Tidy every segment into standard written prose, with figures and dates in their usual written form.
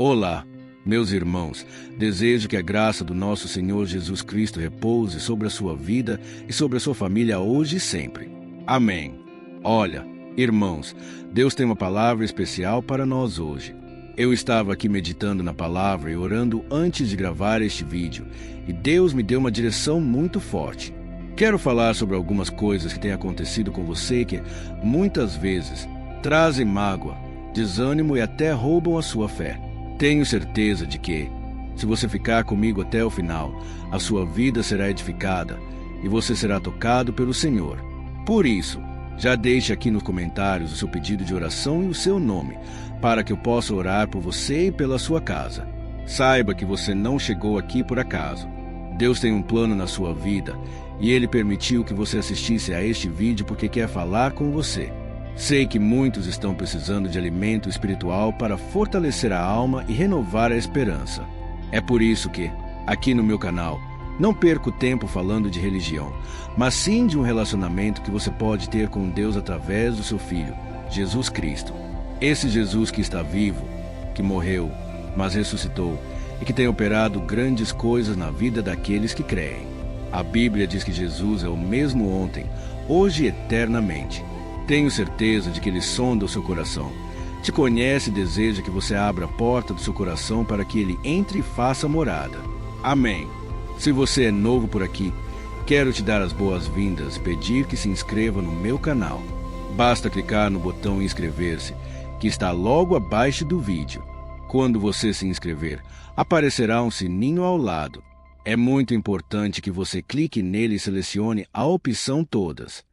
Olá, meus irmãos. Desejo que a graça do nosso Senhor Jesus Cristo repouse sobre a sua vida e sobre a sua família hoje e sempre. Amém. Olha, irmãos, Deus tem uma palavra especial para nós hoje. Eu estava aqui meditando na palavra e orando antes de gravar este vídeo, e Deus me deu uma direção muito forte. Quero falar sobre algumas coisas que têm acontecido com você que, muitas vezes, trazem mágoa, desânimo e até roubam a sua fé. Tenho certeza de que, se você ficar comigo até o final, a sua vida será edificada e você será tocado pelo Senhor. Por isso, já deixe aqui nos comentários o seu pedido de oração e o seu nome, para que eu possa orar por você e pela sua casa. Saiba que você não chegou aqui por acaso. Deus tem um plano na sua vida e Ele permitiu que você assistisse a este vídeo porque quer falar com você. Sei que muitos estão precisando de alimento espiritual para fortalecer a alma e renovar a esperança. É por isso que, aqui no meu canal, não perco tempo falando de religião, mas sim de um relacionamento que você pode ter com Deus através do seu Filho, Jesus Cristo. Esse Jesus que está vivo, que morreu, mas ressuscitou e que tem operado grandes coisas na vida daqueles que creem. A Bíblia diz que Jesus é o mesmo ontem, hoje e eternamente. Tenho certeza de que Ele sonda o seu coração. Te conhece e deseja que você abra a porta do seu coração para que Ele entre e faça morada. Amém. Se você é novo por aqui, quero te dar as boas-vindas e pedir que se inscreva no meu canal. Basta clicar no botão inscrever-se, que está logo abaixo do vídeo. Quando você se inscrever, aparecerá um sininho ao lado. É muito importante que você clique nele e selecione a opção Todas.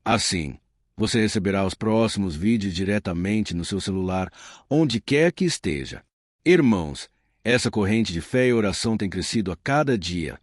Assim, você receberá os próximos vídeos diretamente no seu celular, onde quer que esteja. Irmãos, essa corrente de fé e oração tem crescido a cada dia,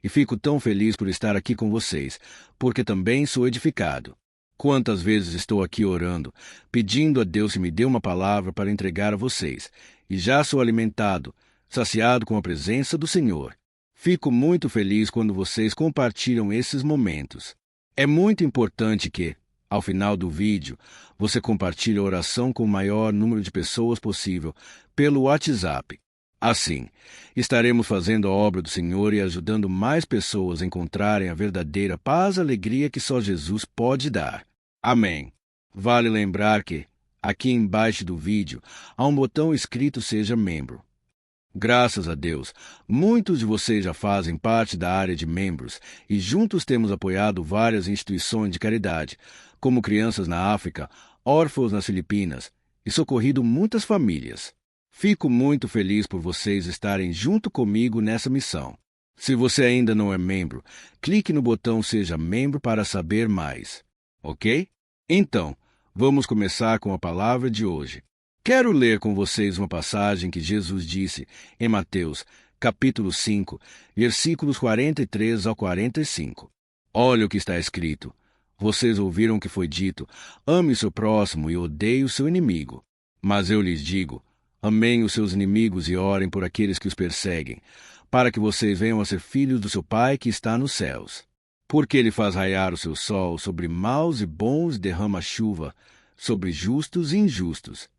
e fico tão feliz por estar aqui com vocês, porque também sou edificado. Quantas vezes estou aqui orando, pedindo a Deus que me dê uma palavra para entregar a vocês, e já sou alimentado, saciado com a presença do Senhor. Fico muito feliz quando vocês compartilham esses momentos. É muito importante que, ao final do vídeo, você compartilhe a oração com o maior número de pessoas possível pelo WhatsApp. Assim, estaremos fazendo a obra do Senhor e ajudando mais pessoas a encontrarem a verdadeira paz e alegria que só Jesus pode dar. Amém. Vale lembrar que, aqui embaixo do vídeo, há um botão escrito Seja Membro. Graças a Deus, muitos de vocês já fazem parte da área de membros e juntos temos apoiado várias instituições de caridade, como crianças na África, órfãos nas Filipinas e socorrido muitas famílias. Fico muito feliz por vocês estarem junto comigo nessa missão. Se você ainda não é membro, clique no botão Seja Membro para saber mais. Ok? Então, vamos começar com a palavra de hoje. Quero ler com vocês uma passagem que Jesus disse em Mateus, capítulo 5, versículos 43 ao 45. Olha o que está escrito. Vocês ouviram o que foi dito, ame o seu próximo e odeie o seu inimigo. Mas eu lhes digo, amem os seus inimigos e orem por aqueles que os perseguem, para que vocês venham a ser filhos do seu Pai que está nos céus. Porque Ele faz raiar o seu sol sobre maus e bons e derrama chuva sobre justos e injustos.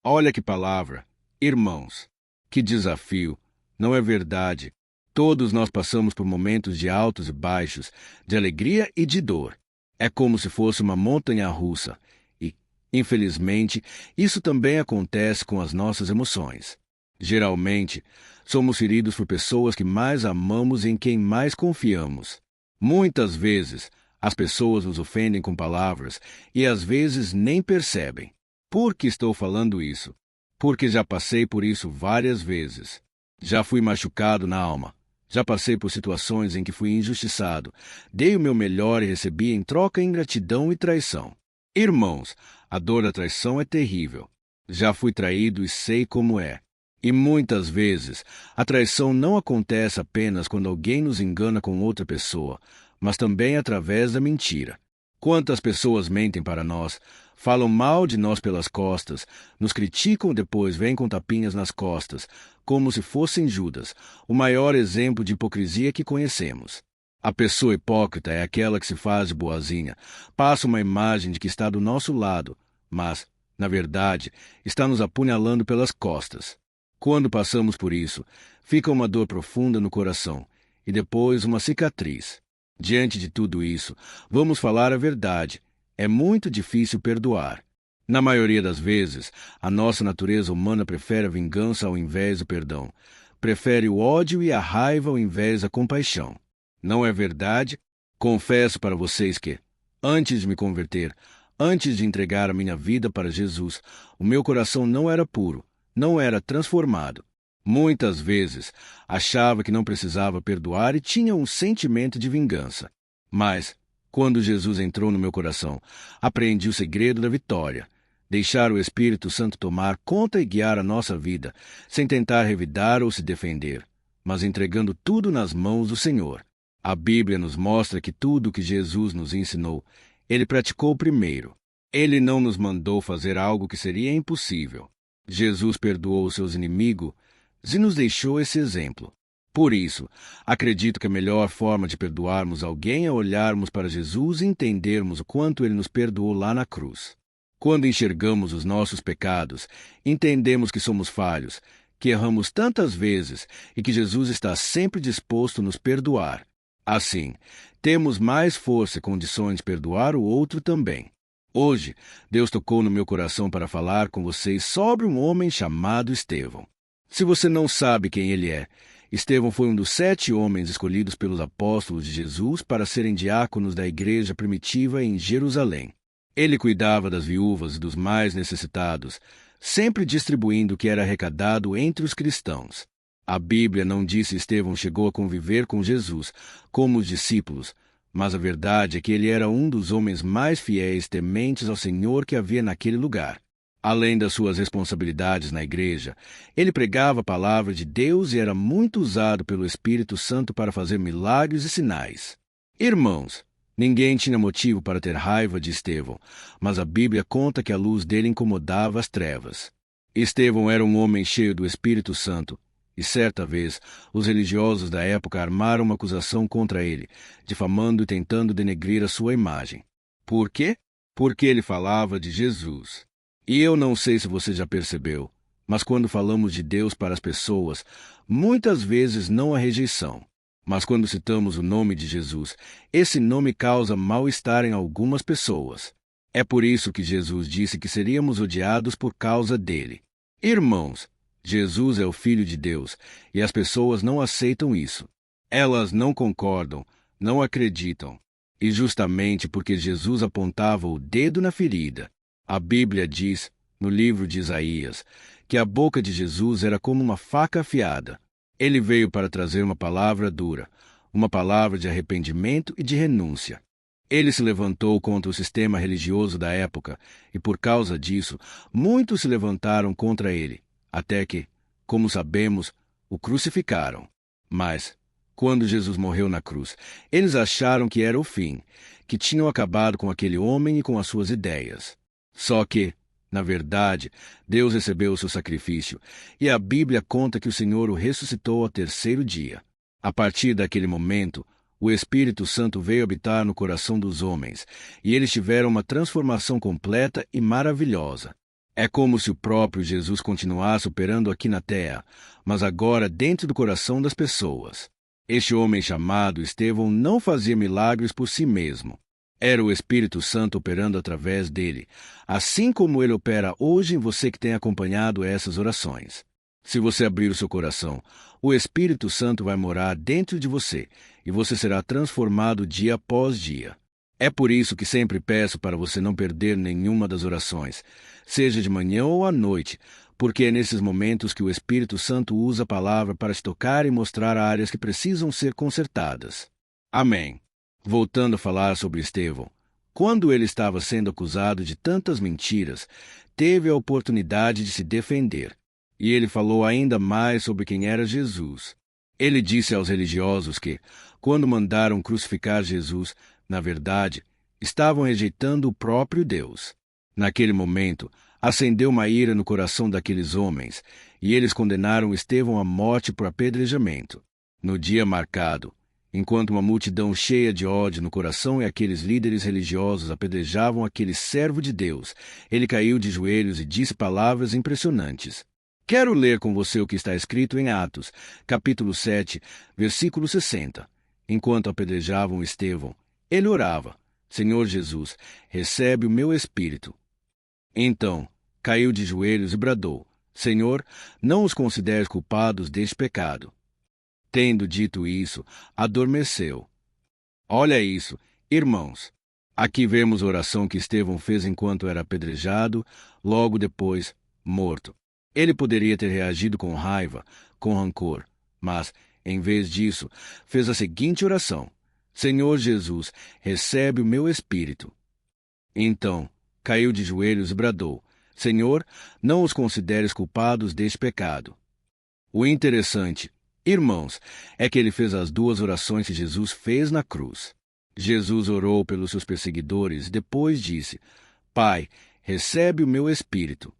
Olha que palavra, irmãos, que desafio, não é verdade? Todos nós passamos por momentos de altos e baixos, de alegria e de dor. É como se fosse uma montanha-russa e, infelizmente, isso também acontece com as nossas emoções. Geralmente, somos feridos por pessoas que mais amamos e em quem mais confiamos. Muitas vezes, as pessoas nos ofendem com palavras e às vezes nem percebem. Por que estou falando isso? Porque já passei por isso várias vezes. Já fui machucado na alma. Já passei por situações em que fui injustiçado. Dei o meu melhor e recebi em troca ingratidão e traição. Irmãos, a dor da traição é terrível. Já fui traído e sei como é. E muitas vezes, a traição não acontece apenas quando alguém nos engana com outra pessoa, mas também através da mentira. Quantas pessoas mentem para nós, falam mal de nós pelas costas, nos criticam e depois vêm com tapinhas nas costas, como se fossem Judas, o maior exemplo de hipocrisia que conhecemos. A pessoa hipócrita é aquela que se faz de boazinha, passa uma imagem de que está do nosso lado, mas, na verdade, está nos apunhalando pelas costas. Quando passamos por isso, fica uma dor profunda no coração e depois uma cicatriz. Diante de tudo isso, vamos falar a verdade. É muito difícil perdoar. Na maioria das vezes, a nossa natureza humana prefere a vingança ao invés do perdão. Prefere o ódio e a raiva ao invés da compaixão. Não é verdade? Confesso para vocês que, antes de me converter, antes de entregar a minha vida para Jesus, o meu coração não era puro, não era transformado. Muitas vezes, achava que não precisava perdoar e tinha um sentimento de vingança. Mas, quando Jesus entrou no meu coração, aprendi o segredo da vitória. Deixar o Espírito Santo tomar conta e guiar a nossa vida, sem tentar revidar ou se defender, mas entregando tudo nas mãos do Senhor. A Bíblia nos mostra que tudo o que Jesus nos ensinou, Ele praticou primeiro. Ele não nos mandou fazer algo que seria impossível. Jesus perdoou os seus inimigos e nos deixou esse exemplo. Por isso, acredito que a melhor forma de perdoarmos alguém é olharmos para Jesus e entendermos o quanto Ele nos perdoou lá na cruz. Quando enxergamos os nossos pecados, entendemos que somos falhos, que erramos tantas vezes e que Jesus está sempre disposto a nos perdoar. Assim, temos mais força e condições de perdoar o outro também. Hoje, Deus tocou no meu coração para falar com vocês sobre um homem chamado Estevão. Se você não sabe quem ele é, Estevão foi um dos 7 homens escolhidos pelos apóstolos de Jesus para serem diáconos da igreja primitiva em Jerusalém. Ele cuidava das viúvas e dos mais necessitados, sempre distribuindo o que era arrecadado entre os cristãos. A Bíblia não diz se Estevão chegou a conviver com Jesus, como os discípulos, mas a verdade é que ele era um dos homens mais fiéis e tementes ao Senhor que havia naquele lugar. Além das suas responsabilidades na igreja, ele pregava a palavra de Deus e era muito usado pelo Espírito Santo para fazer milagres e sinais. Irmãos, ninguém tinha motivo para ter raiva de Estevão, mas a Bíblia conta que a luz dele incomodava as trevas. Estevão era um homem cheio do Espírito Santo, e certa vez os religiosos da época armaram uma acusação contra ele, difamando e tentando denegrir a sua imagem. Por quê? Porque ele falava de Jesus. E eu não sei se você já percebeu, mas quando falamos de Deus para as pessoas, muitas vezes não há rejeição. Mas quando citamos o nome de Jesus, esse nome causa mal-estar em algumas pessoas. É por isso que Jesus disse que seríamos odiados por causa dele. Irmãos, Jesus é o Filho de Deus, e as pessoas não aceitam isso. Elas não concordam, não acreditam. E justamente porque Jesus apontava o dedo na ferida. A Bíblia diz, no livro de Isaías, que a boca de Jesus era como uma faca afiada. Ele veio para trazer uma palavra dura, uma palavra de arrependimento e de renúncia. Ele se levantou contra o sistema religioso da época, e por causa disso, muitos se levantaram contra ele, até que, como sabemos, o crucificaram. Mas, quando Jesus morreu na cruz, eles acharam que era o fim, que tinham acabado com aquele homem e com as suas ideias. Só que, na verdade, Deus recebeu o seu sacrifício, e a Bíblia conta que o Senhor o ressuscitou ao 3º dia. A partir daquele momento, o Espírito Santo veio habitar no coração dos homens, e eles tiveram uma transformação completa e maravilhosa. É como se o próprio Jesus continuasse operando aqui na terra, mas agora dentro do coração das pessoas. Este homem chamado Estevão não fazia milagres por si mesmo. Era o Espírito Santo operando através dele, assim como ele opera hoje em você que tem acompanhado essas orações. Se você abrir o seu coração, o Espírito Santo vai morar dentro de você e você será transformado dia após dia. É por isso que sempre peço para você não perder nenhuma das orações, seja de manhã ou à noite, porque é nesses momentos que o Espírito Santo usa a palavra para te tocar e mostrar áreas que precisam ser consertadas. Amém. Voltando a falar sobre Estevão, quando ele estava sendo acusado de tantas mentiras, teve a oportunidade de se defender. E ele falou ainda mais sobre quem era Jesus. Ele disse aos religiosos que, quando mandaram crucificar Jesus, na verdade, estavam rejeitando o próprio Deus. Naquele momento, acendeu uma ira no coração daqueles homens, e eles condenaram Estevão à morte por apedrejamento. No dia marcado, enquanto uma multidão cheia de ódio no coração e aqueles líderes religiosos apedrejavam aquele servo de Deus, ele caiu de joelhos e disse palavras impressionantes. Quero ler com você o que está escrito em Atos, capítulo 7, versículo 60. Enquanto apedrejavam Estevão, ele orava: Senhor Jesus, recebe o meu espírito. Então, caiu de joelhos e bradou: Senhor, não os consideres culpados deste pecado. Tendo dito isso, adormeceu. Olha isso, irmãos. Aqui vemos a oração que Estevão fez enquanto era apedrejado, logo depois, morto. Ele poderia ter reagido com raiva, com rancor, mas, em vez disso, fez a seguinte oração: Senhor Jesus, recebe o meu espírito. Então, caiu de joelhos e bradou: Senhor, não os consideres culpados deste pecado. O interessante, irmãos, é que ele fez as duas orações que Jesus fez na cruz. Jesus orou pelos seus perseguidores e depois disse: Pai, recebe o meu espírito.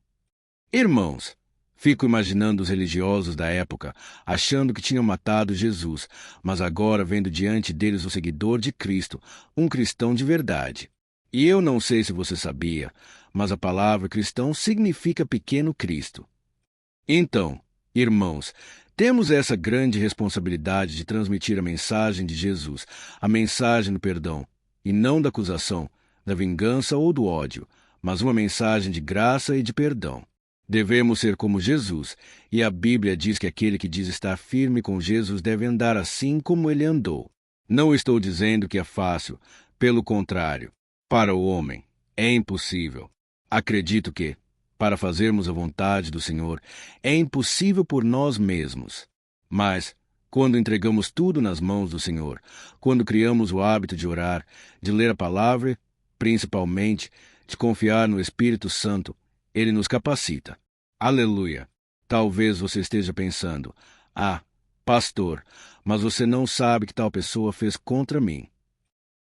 Irmãos, fico imaginando os religiosos da época, achando que tinham matado Jesus, mas agora vendo diante deles o seguidor de Cristo, um cristão de verdade. E eu não sei se você sabia, mas a palavra cristão significa pequeno Cristo. Então, irmãos, temos essa grande responsabilidade de transmitir a mensagem de Jesus, a mensagem do perdão, e não da acusação, da vingança ou do ódio, mas uma mensagem de graça e de perdão. Devemos ser como Jesus, e a Bíblia diz que aquele que diz estar firme com Jesus deve andar assim como ele andou. Não estou dizendo que é fácil, pelo contrário, para o homem é impossível. Acredito que, para fazermos a vontade do Senhor, é impossível por nós mesmos. Mas, quando entregamos tudo nas mãos do Senhor, quando criamos o hábito de orar, de ler a palavra, principalmente, de confiar no Espírito Santo, ele nos capacita. Aleluia! Talvez você esteja pensando: pastor, mas você não sabe que tal pessoa fez contra mim.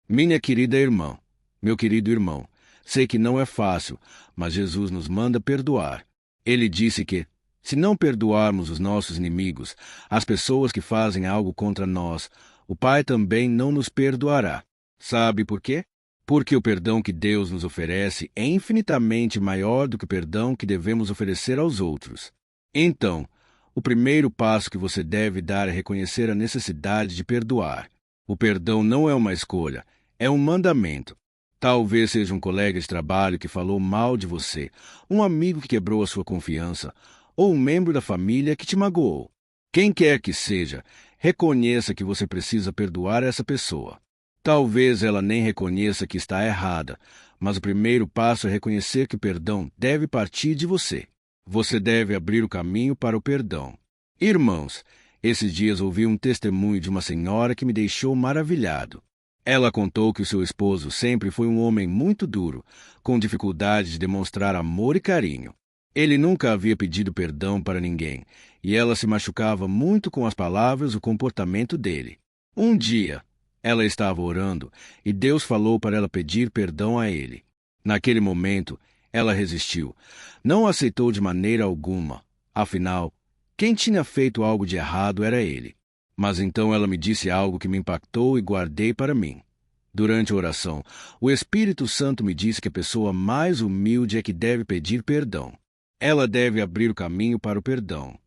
Minha querida irmã, meu querido irmão, sei que não é fácil, mas Jesus nos manda perdoar. Ele disse que, se não perdoarmos os nossos inimigos, as pessoas que fazem algo contra nós, o Pai também não nos perdoará. Sabe por quê? Porque o perdão que Deus nos oferece é infinitamente maior do que o perdão que devemos oferecer aos outros. Então, o primeiro passo que você deve dar é reconhecer a necessidade de perdoar. O perdão não é uma escolha, é um mandamento. Talvez seja um colega de trabalho que falou mal de você, um amigo que quebrou a sua confiança, ou um membro da família que te magoou. Quem quer que seja, reconheça que você precisa perdoar essa pessoa. Talvez ela nem reconheça que está errada, mas o primeiro passo é reconhecer que o perdão deve partir de você. Você deve abrir o caminho para o perdão. Irmãos, esses dias ouvi um testemunho de uma senhora que me deixou maravilhado. Ela contou que o seu esposo sempre foi um homem muito duro, com dificuldade de demonstrar amor e carinho. Ele nunca havia pedido perdão para ninguém, e ela se machucava muito com as palavras e o comportamento dele. Um dia, ela estava orando, e Deus falou para ela pedir perdão a ele. Naquele momento, ela resistiu. Não aceitou de maneira alguma. Afinal, quem tinha feito algo de errado era ele. Mas então ela me disse algo que me impactou e guardei para mim. Durante a oração, o Espírito Santo me disse que a pessoa mais humilde é que deve pedir perdão. Ela deve abrir o caminho para o perdão.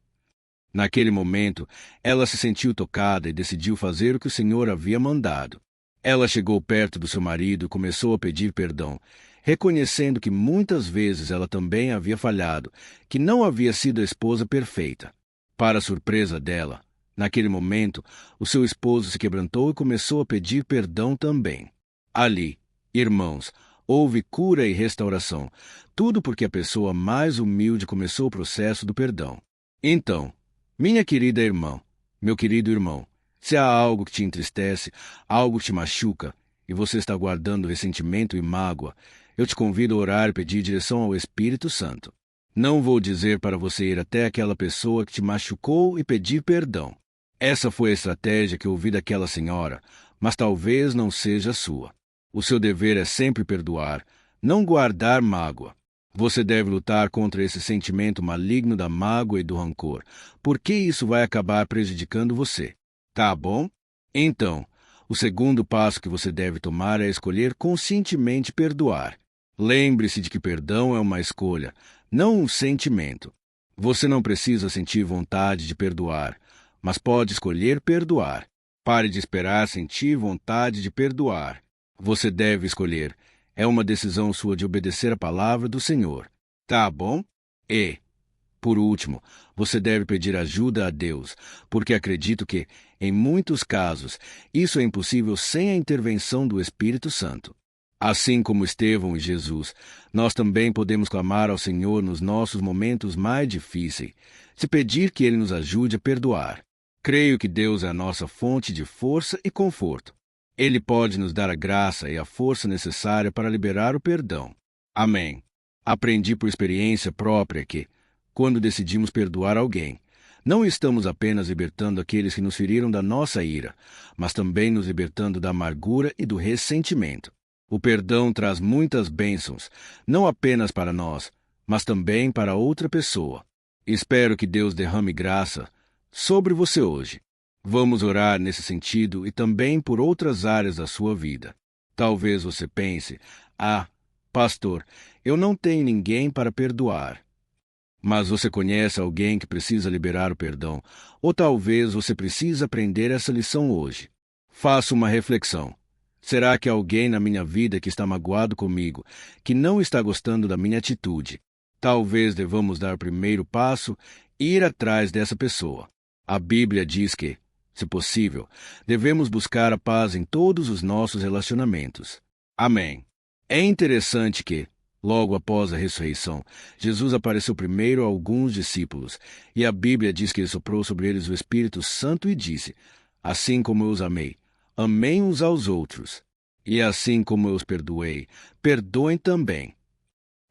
Naquele momento, ela se sentiu tocada e decidiu fazer o que o Senhor havia mandado. Ela chegou perto do seu marido e começou a pedir perdão, reconhecendo que muitas vezes ela também havia falhado, que não havia sido a esposa perfeita. Para a surpresa dela, naquele momento, o seu esposo se quebrantou e começou a pedir perdão também. Ali, irmãos, houve cura e restauração, tudo porque a pessoa mais humilde começou o processo do perdão. Então, minha querida irmã, meu querido irmão, se há algo que te entristece, algo que te machuca, e você está guardando ressentimento e mágoa, eu te convido a orar e pedir direção ao Espírito Santo. Não vou dizer para você ir até aquela pessoa que te machucou e pedir perdão. Essa foi a estratégia que ouvi daquela senhora, mas talvez não seja a sua. O seu dever é sempre perdoar, não guardar mágoa. Você deve lutar contra esse sentimento maligno da mágoa e do rancor, porque isso vai acabar prejudicando você. Tá bom? Então, o segundo passo que você deve tomar é escolher conscientemente perdoar. Lembre-se de que perdão é uma escolha, não um sentimento. Você não precisa sentir vontade de perdoar, mas pode escolher perdoar. Pare de esperar sentir vontade de perdoar. Você deve escolher. É uma decisão sua de obedecer a palavra do Senhor. Tá bom? E, por último, você deve pedir ajuda a Deus, porque acredito que, em muitos casos, isso é impossível sem a intervenção do Espírito Santo. Assim como Estevão e Jesus, nós também podemos clamar ao Senhor nos nossos momentos mais difíceis, se pedir que Ele nos ajude a perdoar. Creio que Deus é a nossa fonte de força e conforto. Ele pode nos dar a graça e a força necessária para liberar o perdão. Amém. Aprendi por experiência própria que, quando decidimos perdoar alguém, não estamos apenas libertando aqueles que nos feriram da nossa ira, mas também nos libertando da amargura e do ressentimento. O perdão traz muitas bênçãos, não apenas para nós, mas também para outra pessoa. Espero que Deus derrame graça sobre você hoje. Vamos orar nesse sentido e também por outras áreas da sua vida. Talvez você pense, pastor, eu não tenho ninguém para perdoar. Mas você conhece alguém que precisa liberar o perdão, ou talvez você precise aprender essa lição hoje. Faça uma reflexão. Será que há alguém na minha vida que está magoado comigo, que não está gostando da minha atitude? Talvez devamos dar o primeiro passo e ir atrás dessa pessoa. A Bíblia diz que, se possível, devemos buscar a paz em todos os nossos relacionamentos. Amém. É interessante que, logo após a ressurreição, Jesus apareceu primeiro a alguns discípulos, e a Bíblia diz que ele soprou sobre eles o Espírito Santo e disse: assim como eu os amei, amem uns aos outros. E assim como eu os perdoei, perdoem também.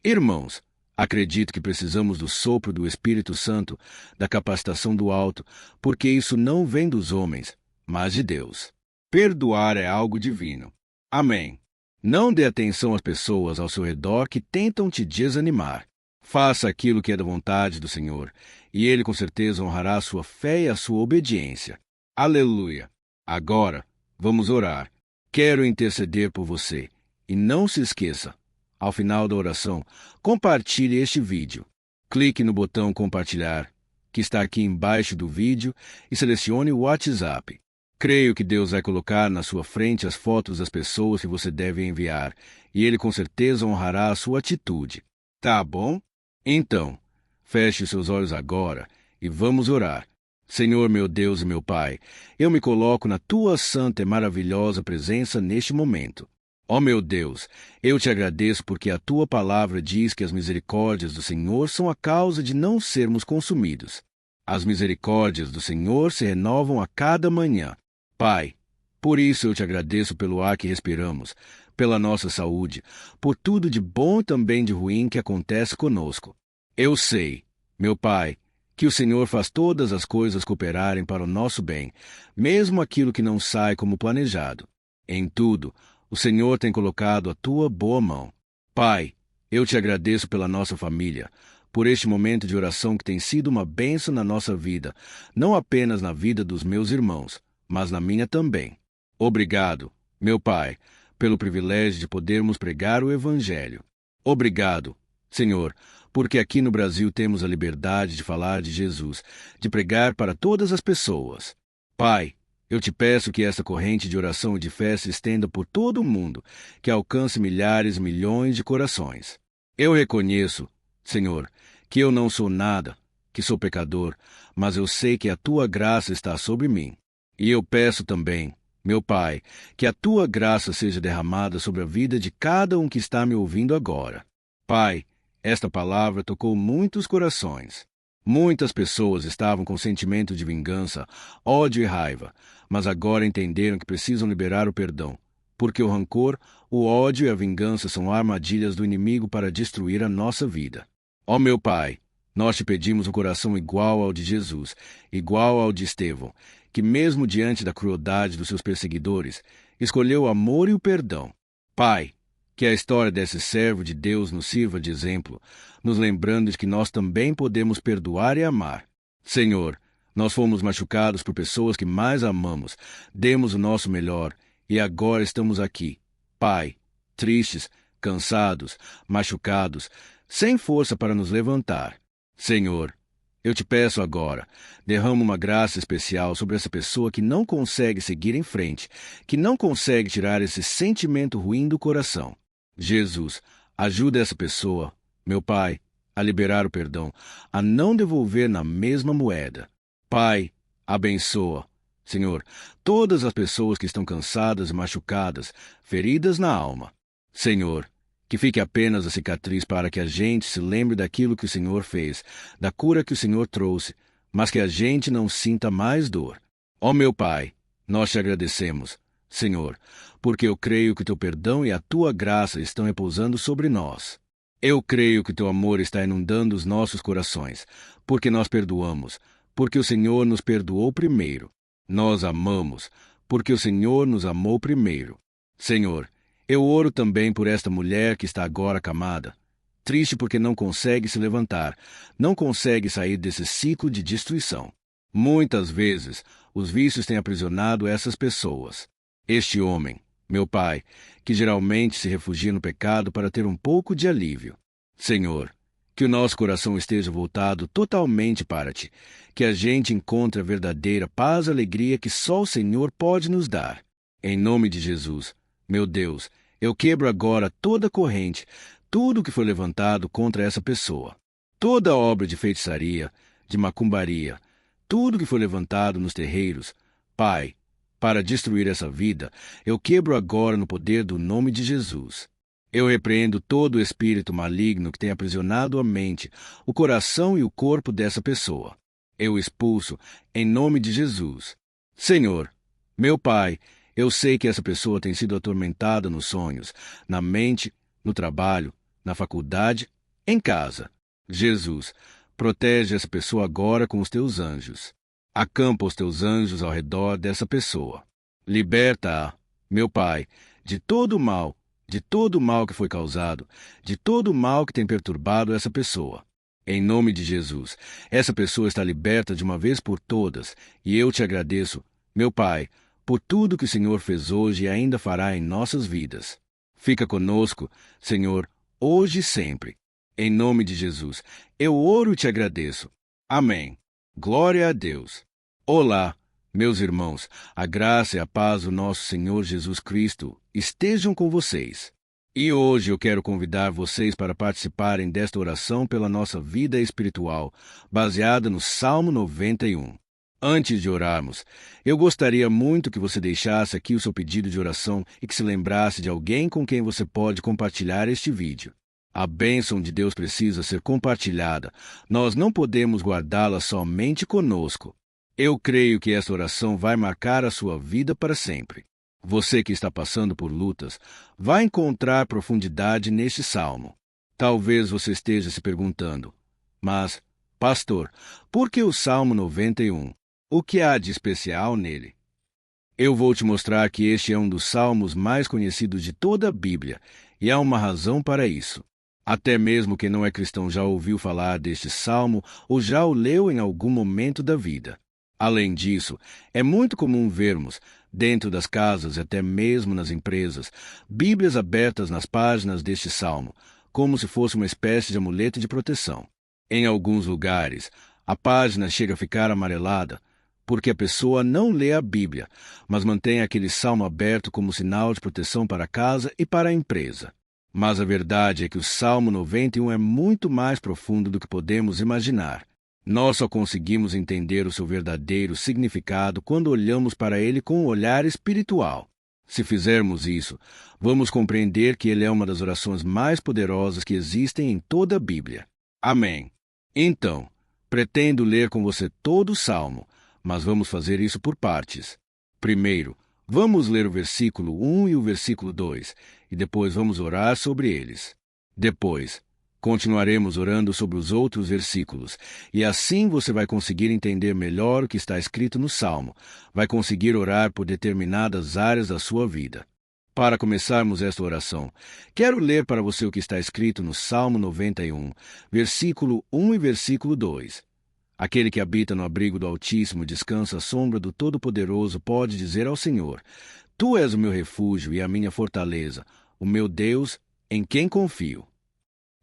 Irmãos, acredito que precisamos do sopro do Espírito Santo, da capacitação do alto, porque isso não vem dos homens, mas de Deus. Perdoar é algo divino. Amém. Não dê atenção às pessoas ao seu redor que tentam te desanimar. Faça aquilo que é da vontade do Senhor, e Ele com certeza honrará a sua fé e a sua obediência. Aleluia! Agora, vamos orar. Quero interceder por você. E não se esqueça, ao final da oração, compartilhe este vídeo. Clique no botão compartilhar, que está aqui embaixo do vídeo, e selecione o WhatsApp. Creio que Deus vai colocar na sua frente as fotos das pessoas que você deve enviar, e Ele com certeza honrará a sua atitude. Tá bom? Então, feche os seus olhos agora e vamos orar. Senhor meu Deus e meu Pai, eu me coloco na Tua santa e maravilhosa presença neste momento. Ó meu Deus, eu te agradeço porque a Tua palavra diz que as misericórdias do Senhor são a causa de não sermos consumidos. As misericórdias do Senhor se renovam a cada manhã. Pai, por isso eu te agradeço pelo ar que respiramos, pela nossa saúde, por tudo de bom e também de ruim que acontece conosco. Eu sei, meu Pai, que o Senhor faz todas as coisas cooperarem para o nosso bem, mesmo aquilo que não sai como planejado. Em tudo, o Senhor tem colocado a tua boa mão. Pai, eu te agradeço pela nossa família, por este momento de oração que tem sido uma bênção na nossa vida, não apenas na vida dos meus irmãos, mas na minha também. Obrigado, meu Pai, pelo privilégio de podermos pregar o Evangelho. Obrigado, Senhor, porque aqui no Brasil temos a liberdade de falar de Jesus, de pregar para todas as pessoas. Pai, eu te peço que essa corrente de oração e de fé se estenda por todo o mundo, que alcance milhares e milhões de corações. Eu reconheço, Senhor, que eu não sou nada, que sou pecador, mas eu sei que a Tua graça está sobre mim. E eu peço também, meu Pai, que a Tua graça seja derramada sobre a vida de cada um que está me ouvindo agora. Pai, esta palavra tocou muitos corações. Muitas pessoas estavam com sentimento de vingança, ódio e raiva, mas agora entenderam que precisam liberar o perdão, porque o rancor, o ódio e a vingança são armadilhas do inimigo para destruir a nossa vida. Ó meu Pai, nós te pedimos um coração igual ao de Jesus, igual ao de Estevão, que mesmo diante da crueldade dos seus perseguidores, escolheu o amor e o perdão. Pai, que a história desse servo de Deus nos sirva de exemplo, nos lembrando de que nós também podemos perdoar e amar. Senhor, nós fomos machucados por pessoas que mais amamos, demos o nosso melhor e agora estamos aqui, Pai, tristes, cansados, machucados, sem força para nos levantar. Senhor, Eu te peço agora, derrama uma graça especial sobre essa pessoa que não consegue seguir em frente, que não consegue tirar esse sentimento ruim do coração. Jesus, ajuda essa pessoa, meu Pai, a liberar o perdão, a não devolver na mesma moeda. Pai, abençoa, Senhor, todas as pessoas que estão cansadas e machucadas, feridas na alma. Senhor, que fique apenas a cicatriz para que a gente se lembre daquilo que o Senhor fez, da cura que o Senhor trouxe, mas que a gente não sinta mais dor. Ó meu Pai, nós te agradecemos, Senhor, porque eu creio que teu perdão e a tua graça estão repousando sobre nós. Eu creio que teu amor está inundando os nossos corações, porque nós perdoamos, porque o Senhor nos perdoou primeiro. Nós amamos, porque o Senhor nos amou primeiro. Senhor, eu oro também por esta mulher que está agora acamada, triste porque não consegue se levantar, não consegue sair desse ciclo de destruição. Muitas vezes, os vícios têm aprisionado essas pessoas. Este homem, meu Pai, que geralmente se refugia no pecado para ter um pouco de alívio. Senhor, que o nosso coração esteja voltado totalmente para Ti, que a gente encontre a verdadeira paz e alegria que só o Senhor pode nos dar. Em nome de Jesus, meu Deus, eu quebro agora toda corrente, tudo que foi levantado contra essa pessoa. Toda obra de feitiçaria, de macumbaria, tudo que foi levantado nos terreiros, Pai, para destruir essa vida, eu quebro agora no poder do nome de Jesus. Eu repreendo todo o espírito maligno que tem aprisionado a mente, o coração e o corpo dessa pessoa. Eu expulso em nome de Jesus. Senhor, meu Pai, eu sei que essa pessoa tem sido atormentada nos sonhos, na mente, no trabalho, na faculdade, em casa. Jesus, protege essa pessoa agora com os teus anjos. Acampa os teus anjos ao redor dessa pessoa. Liberta-a, meu Pai, de todo o mal que foi causado, de todo o mal que tem perturbado essa pessoa. Em nome de Jesus, essa pessoa está liberta de uma vez por todas, e eu te agradeço, meu Pai, por tudo que o Senhor fez hoje e ainda fará em nossas vidas. Fica conosco, Senhor, hoje e sempre. Em nome de Jesus, eu oro e te agradeço. Amém. Glória a Deus. Olá, meus irmãos, a graça e a paz do nosso Senhor Jesus Cristo estejam com vocês. E hoje eu quero convidar vocês para participarem desta oração pela nossa vida espiritual, baseada no Salmo 91. Antes de orarmos, eu gostaria muito que você deixasse aqui o seu pedido de oração e que se lembrasse de alguém com quem você pode compartilhar este vídeo. A bênção de Deus precisa ser compartilhada. Nós não podemos guardá-la somente conosco. Eu creio que esta oração vai marcar a sua vida para sempre. Você que está passando por lutas, vai encontrar profundidade neste salmo. Talvez você esteja se perguntando, mas, pastor, por que o Salmo 91? O que há de especial nele? Eu vou te mostrar que este é um dos salmos mais conhecidos de toda a Bíblia, e há uma razão para isso. Até mesmo quem não é cristão já ouviu falar deste salmo ou já o leu em algum momento da vida. Além disso, é muito comum vermos, dentro das casas e até mesmo nas empresas, Bíblias abertas nas páginas deste salmo, como se fosse uma espécie de amuleto de proteção. Em alguns lugares, a página chega a ficar amarelada, porque a pessoa não lê a Bíblia, mas mantém aquele salmo aberto como sinal de proteção para a casa e para a empresa. Mas a verdade é que o Salmo 91 é muito mais profundo do que podemos imaginar. Nós só conseguimos entender o seu verdadeiro significado quando olhamos para ele com um olhar espiritual. Se fizermos isso, vamos compreender que ele é uma das orações mais poderosas que existem em toda a Bíblia. Amém. Então, pretendo ler com você todo o Salmo, mas vamos fazer isso por partes. Primeiro, vamos ler o versículo 1 e o versículo 2, e depois vamos orar sobre eles. Depois, continuaremos orando sobre os outros versículos, e assim você vai conseguir entender melhor o que está escrito no Salmo, vai conseguir orar por determinadas áreas da sua vida. Para começarmos esta oração, quero ler para você o que está escrito no Salmo 91, versículo 1 e versículo 2. Aquele que habita no abrigo do Altíssimo, descansa à sombra do Todo-Poderoso, pode dizer ao Senhor: Tu és o meu refúgio e a minha fortaleza, o meu Deus, em quem confio.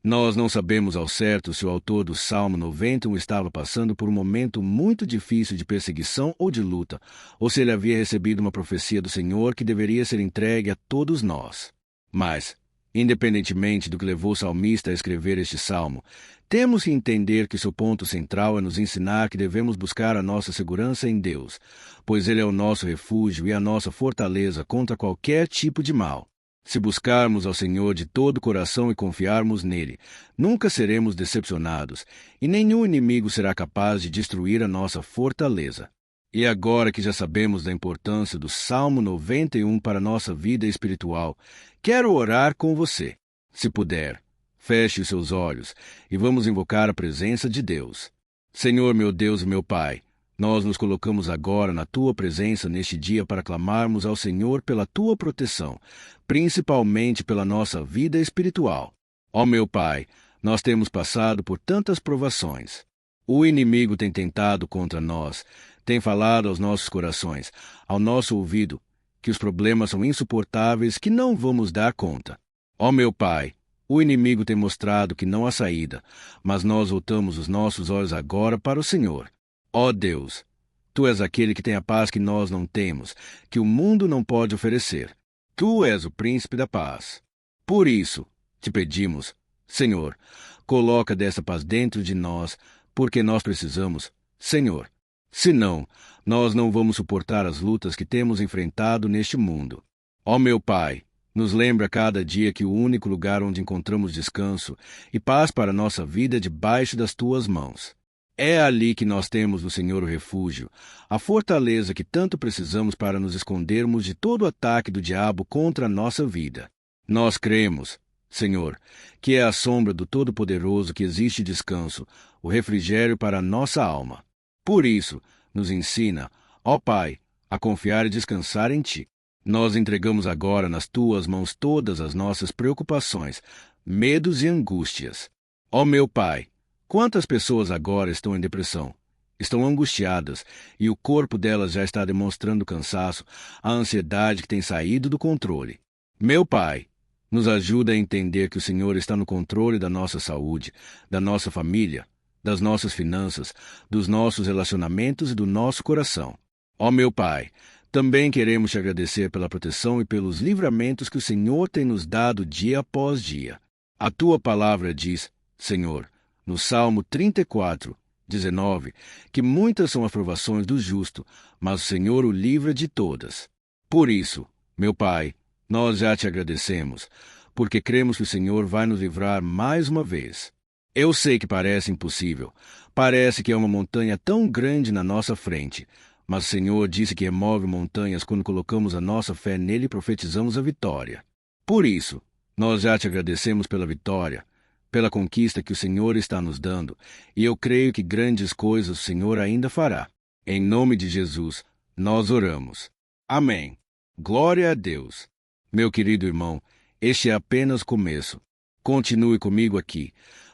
Nós não sabemos ao certo se o autor do Salmo 91 estava passando por um momento muito difícil de perseguição ou de luta, ou se ele havia recebido uma profecia do Senhor que deveria ser entregue a todos nós. Mas, independentemente do que levou o salmista a escrever este salmo, temos que entender que seu ponto central é nos ensinar que devemos buscar a nossa segurança em Deus, pois Ele é o nosso refúgio e a nossa fortaleza contra qualquer tipo de mal. Se buscarmos ao Senhor de todo o coração e confiarmos nele, nunca seremos decepcionados, e nenhum inimigo será capaz de destruir a nossa fortaleza. E agora que já sabemos da importância do Salmo 91 para a nossa vida espiritual, quero orar com você. Se puder, feche os seus olhos e vamos invocar a presença de Deus. Senhor, meu Deus e meu Pai, nós nos colocamos agora na Tua presença neste dia para clamarmos ao Senhor pela Tua proteção, principalmente pela nossa vida espiritual. Ó meu Pai, nós temos passado por tantas provações. O inimigo tem tentado contra nós, tem falado aos nossos corações, ao nosso ouvido, que os problemas são insuportáveis, que não vamos dar conta. Ó meu Pai, o inimigo tem mostrado que não há saída, mas nós voltamos os nossos olhos agora para o Senhor. Ó Deus, Tu és aquele que tem a paz que nós não temos, que o mundo não pode oferecer. Tu és o príncipe da paz. Por isso, te pedimos, Senhor, coloca dessa paz dentro de nós, porque nós precisamos, Senhor. Senão, nós não vamos suportar as lutas que temos enfrentado neste mundo. Ó meu Pai, nos lembra cada dia que o único lugar onde encontramos descanso e paz para a nossa vida é debaixo das Tuas mãos. É ali que nós temos no Senhor o refúgio, a fortaleza que tanto precisamos para nos escondermos de todo o ataque do diabo contra a nossa vida. Nós cremos, Senhor, que é à sombra do Todo-Poderoso que existe descanso, o refrigério para a nossa alma. Por isso, nos ensina, ó Pai, a confiar e descansar em Ti. Nós entregamos agora nas Tuas mãos todas as nossas preocupações, medos e angústias. Ó meu Pai, quantas pessoas agora estão em depressão, estão angustiadas, e o corpo delas já está demonstrando cansaço, a ansiedade que tem saído do controle. Meu Pai, nos ajuda a entender que o Senhor está no controle da nossa saúde, da nossa família, das nossas finanças, dos nossos relacionamentos e do nosso coração. Ó meu Pai, também queremos te agradecer pela proteção e pelos livramentos que o Senhor tem nos dado dia após dia. A Tua palavra diz, Senhor, no Salmo 34, 19, que muitas são as provações do justo, mas o Senhor o livra de todas. Por isso, meu Pai, nós já te agradecemos, porque cremos que o Senhor vai nos livrar mais uma vez. Eu sei que parece impossível, parece que é uma montanha tão grande na nossa frente, mas o Senhor disse que remove montanhas quando colocamos a nossa fé nele e profetizamos a vitória. Por isso, nós já te agradecemos pela vitória, pela conquista que o Senhor está nos dando, e eu creio que grandes coisas o Senhor ainda fará. Em nome de Jesus, nós oramos. Amém. Glória a Deus. Meu querido irmão, este é apenas o começo. Continue comigo aqui,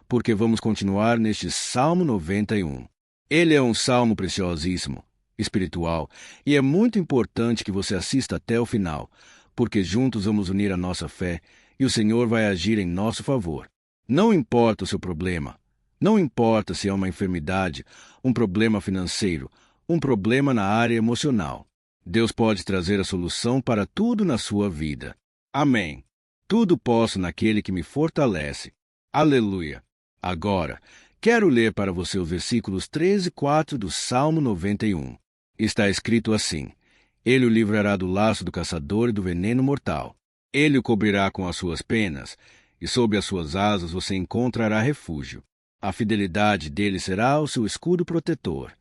porque vamos continuar neste Salmo 91. Ele é um salmo preciosíssimo, espiritual, e é muito importante que você assista até o final, porque juntos vamos unir a nossa fé e o Senhor vai agir em nosso favor. Não importa o seu problema, não importa se é uma enfermidade, um problema financeiro, um problema na área emocional. Deus pode trazer a solução para tudo na sua vida. Amém. Tudo posso naquele que me fortalece. Aleluia. Agora, quero ler para você os versículos 13 e 4 do Salmo 91. Está escrito assim: Ele o livrará do laço do caçador e do veneno mortal. Ele o cobrirá com as suas penas, e sob as suas asas você encontrará refúgio. A fidelidade dele será o seu escudo protetor.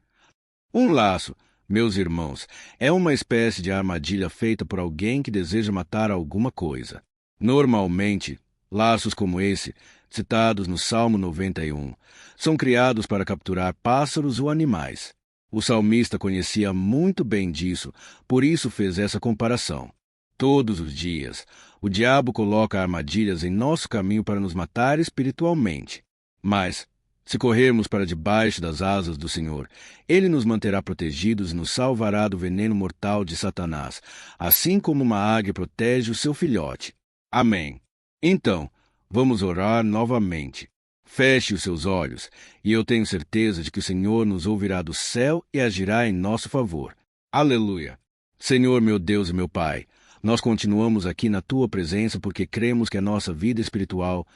Um laço, meus irmãos, é uma espécie de armadilha feita por alguém que deseja matar alguma coisa. Normalmente, laços como esse, citados no Salmo 91, são criados para capturar pássaros ou animais. O salmista conhecia muito bem disso, por isso fez essa comparação. Todos os dias, o diabo coloca armadilhas em nosso caminho para nos matar espiritualmente. Mas, se corrermos para debaixo das asas do Senhor, Ele nos manterá protegidos e nos salvará do veneno mortal de Satanás, assim como uma águia protege o seu filhote. Amém. Então, Vamos orar novamente. Feche os seus olhos, e eu tenho certeza de que o Senhor nos ouvirá do céu e agirá em nosso favor. Aleluia! Senhor, meu Deus e meu Pai, nós continuamos aqui na Tua presença porque cremos que a nossa vida espiritual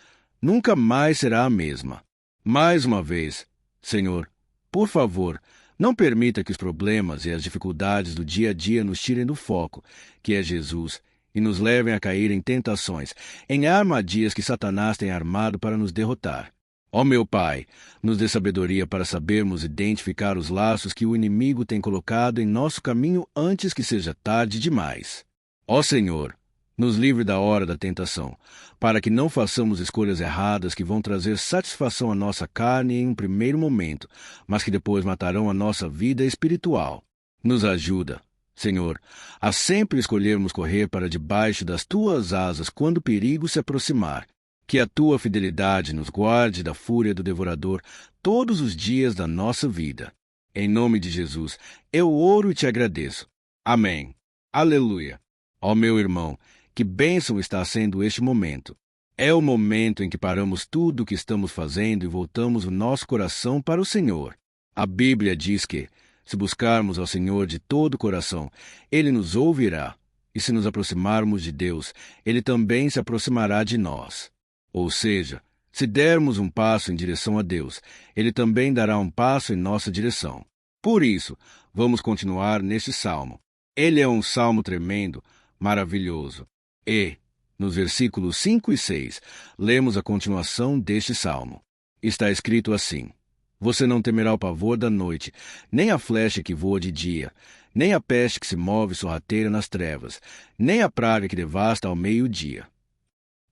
nunca mais será a mesma. Mais uma vez, Senhor, por favor, não permita que os problemas e as dificuldades do dia a dia nos tirem do foco, que é Jesus, e nos levem a cair em tentações, em armadilhas que Satanás tem armado para nos derrotar. Ó meu Pai, nos dê sabedoria para sabermos identificar os laços que o inimigo tem colocado em nosso caminho antes que seja tarde demais. Ó Senhor, nos livre da hora da tentação, para que não façamos escolhas erradas que vão trazer satisfação à nossa carne em um primeiro momento, mas que depois matarão a nossa vida espiritual. Nos ajuda, Senhor, a sempre escolhermos correr para debaixo das Tuas asas quando o perigo se aproximar. Que a Tua fidelidade nos guarde da fúria do devorador todos os dias da nossa vida. Em nome de Jesus, eu oro e te agradeço. Amém. Aleluia. Ó meu irmão, que bênção está sendo este momento. É o momento em que paramos tudo o que estamos fazendo e voltamos o nosso coração para o Senhor. A Bíblia diz que, se buscarmos ao Senhor de todo o coração, Ele nos ouvirá. E se nos aproximarmos de Deus, Ele também se aproximará de nós. Ou seja, se dermos um passo em direção a Deus, Ele também dará um passo em nossa direção. Por isso, vamos continuar neste salmo. Ele é um salmo tremendo, maravilhoso. E, nos versículos 5 e 6, lemos a continuação deste salmo. Está escrito assim: Você não temerá o pavor da noite, nem a flecha que voa de dia, nem a peste que se move sorrateira nas trevas, nem a praga que devasta ao meio-dia.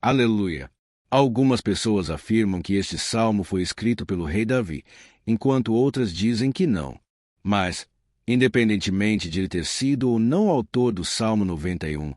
Aleluia! Algumas pessoas afirmam que este salmo foi escrito pelo rei Davi, enquanto outras dizem que não. Mas, independentemente de ele ter sido ou não autor do Salmo 91,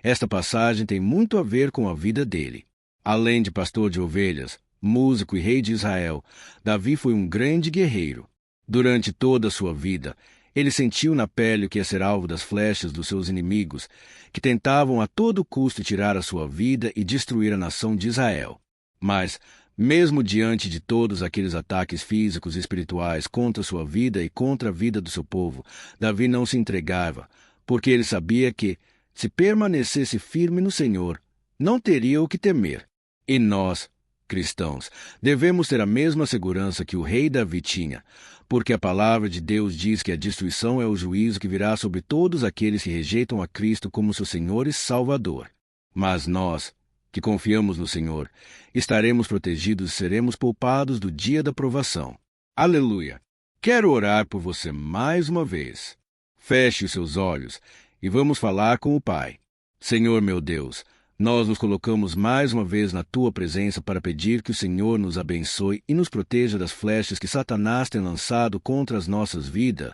esta passagem tem muito a ver com a vida dele. Além de pastor de ovelhas, músico e rei de Israel, Davi foi um grande guerreiro. Durante toda a sua vida, ele sentiu na pele o que é ser alvo das flechas dos seus inimigos, que tentavam a todo custo tirar a sua vida e destruir a nação de Israel. Mas, mesmo diante de todos aqueles ataques físicos e espirituais contra sua vida e contra a vida do seu povo, Davi não se entregava, porque ele sabia que, se permanecesse firme no Senhor, não teria o que temer. E nós, cristãos, devemos ter a mesma segurança que o rei Davi tinha, porque a palavra de Deus diz que a destruição é o juízo que virá sobre todos aqueles que rejeitam a Cristo como seu Senhor e Salvador. Mas nós, que confiamos no Senhor, estaremos protegidos e seremos poupados do dia da provação. Aleluia! Quero orar por você mais uma vez. Feche os seus olhos e vamos falar com o Pai. Senhor meu Deus, nós nos colocamos mais uma vez na Tua presença para pedir que o Senhor nos abençoe e nos proteja das flechas que Satanás tem lançado contra as nossas vidas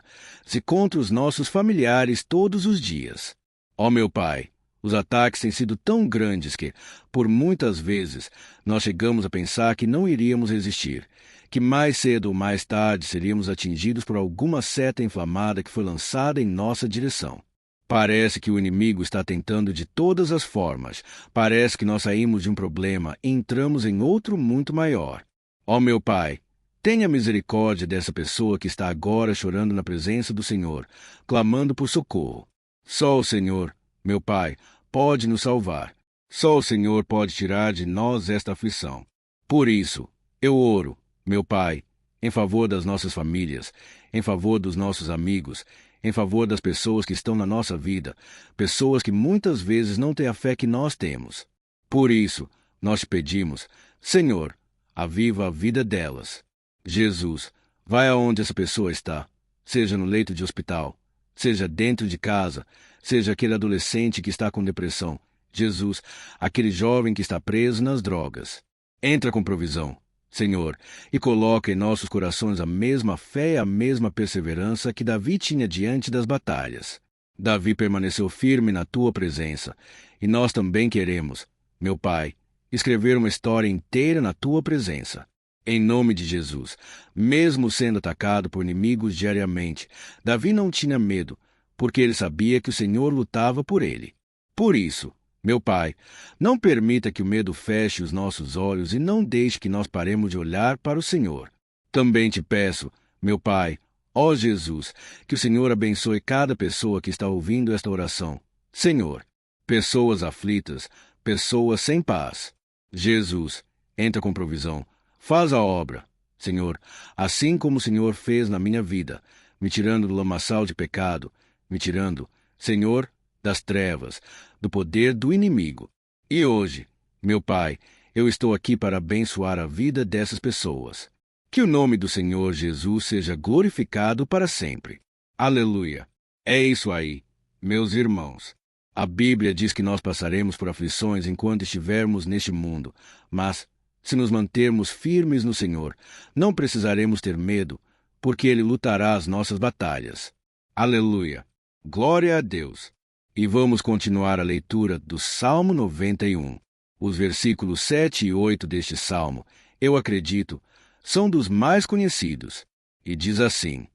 e contra os nossos familiares todos os dias. Ó meu Pai, os ataques têm sido tão grandes que, por muitas vezes, nós chegamos a pensar que não iríamos resistir, que mais cedo ou mais tarde seríamos atingidos por alguma seta inflamada que foi lançada em nossa direção. Parece que o inimigo está tentando de todas as formas. Parece que nós saímos de um problema e entramos em outro muito maior. Ó meu Pai, tenha misericórdia dessa pessoa que está agora chorando na presença do Senhor, clamando por socorro. Só o Senhor, meu Pai, pode nos salvar. Só o Senhor pode tirar de nós esta aflição. Por isso, eu oro, meu Pai, em favor das nossas famílias, em favor dos nossos amigos, em favor das pessoas que estão na nossa vida, pessoas que muitas vezes não têm a fé que nós temos. Por isso, nós te pedimos, Senhor, aviva a vida delas. Jesus, vai aonde essa pessoa está, seja no leito de hospital, seja dentro de casa, seja aquele adolescente que está com depressão. Jesus, aquele jovem que está preso nas drogas. Entra com provisão, Senhor, e coloca em nossos corações a mesma fé e a mesma perseverança que Davi tinha diante das batalhas. Davi permaneceu firme na Tua presença, e nós também queremos, meu Pai, escrever uma história inteira na Tua presença. Em nome de Jesus, mesmo sendo atacado por inimigos diariamente, Davi não tinha medo, porque ele sabia que o Senhor lutava por ele. Por isso, Meu Pai, não permita que o medo feche os nossos olhos e não deixe que nós paremos de olhar para o Senhor. Também te peço, meu Pai, ó Jesus, que o Senhor abençoe cada pessoa que está ouvindo esta oração. Senhor, pessoas aflitas, pessoas sem paz. Jesus, entra com provisão, faz a obra. Senhor, assim como o Senhor fez na minha vida, me tirando do lamaçal de pecado, me tirando, Senhor, das trevas, do poder do inimigo. E hoje, meu Pai, eu estou aqui para abençoar a vida dessas pessoas. Que o nome do Senhor Jesus seja glorificado para sempre. Aleluia. É isso aí, meus irmãos. A Bíblia diz que nós passaremos por aflições enquanto estivermos neste mundo, mas, se nos mantermos firmes no Senhor, não precisaremos ter medo, porque Ele lutará as nossas batalhas. Aleluia. Glória a Deus. E vamos continuar a leitura do Salmo 91. Os versículos 7 e 8 deste salmo, eu acredito, são dos mais conhecidos. E diz assim: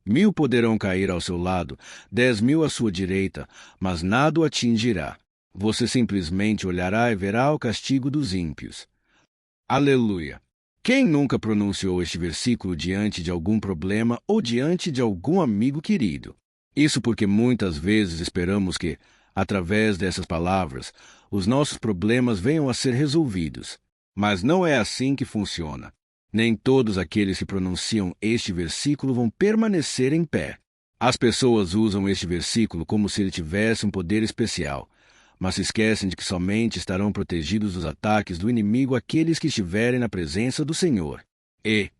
1.000 poderão cair ao seu lado, 10.000 à sua direita, mas nada o atingirá. Você simplesmente olhará e verá o castigo dos ímpios. Aleluia! Quem nunca pronunciou este versículo diante de algum problema ou diante de algum amigo querido? Isso porque muitas vezes esperamos que, através dessas palavras, os nossos problemas venham a ser resolvidos. Mas não é assim que funciona. Nem todos aqueles que pronunciam este versículo vão permanecer em pé. As pessoas usam este versículo como se ele tivesse um poder especial, mas se esquecem de que somente estarão protegidos dos ataques do inimigo aqueles que estiverem na presença do Senhor. E,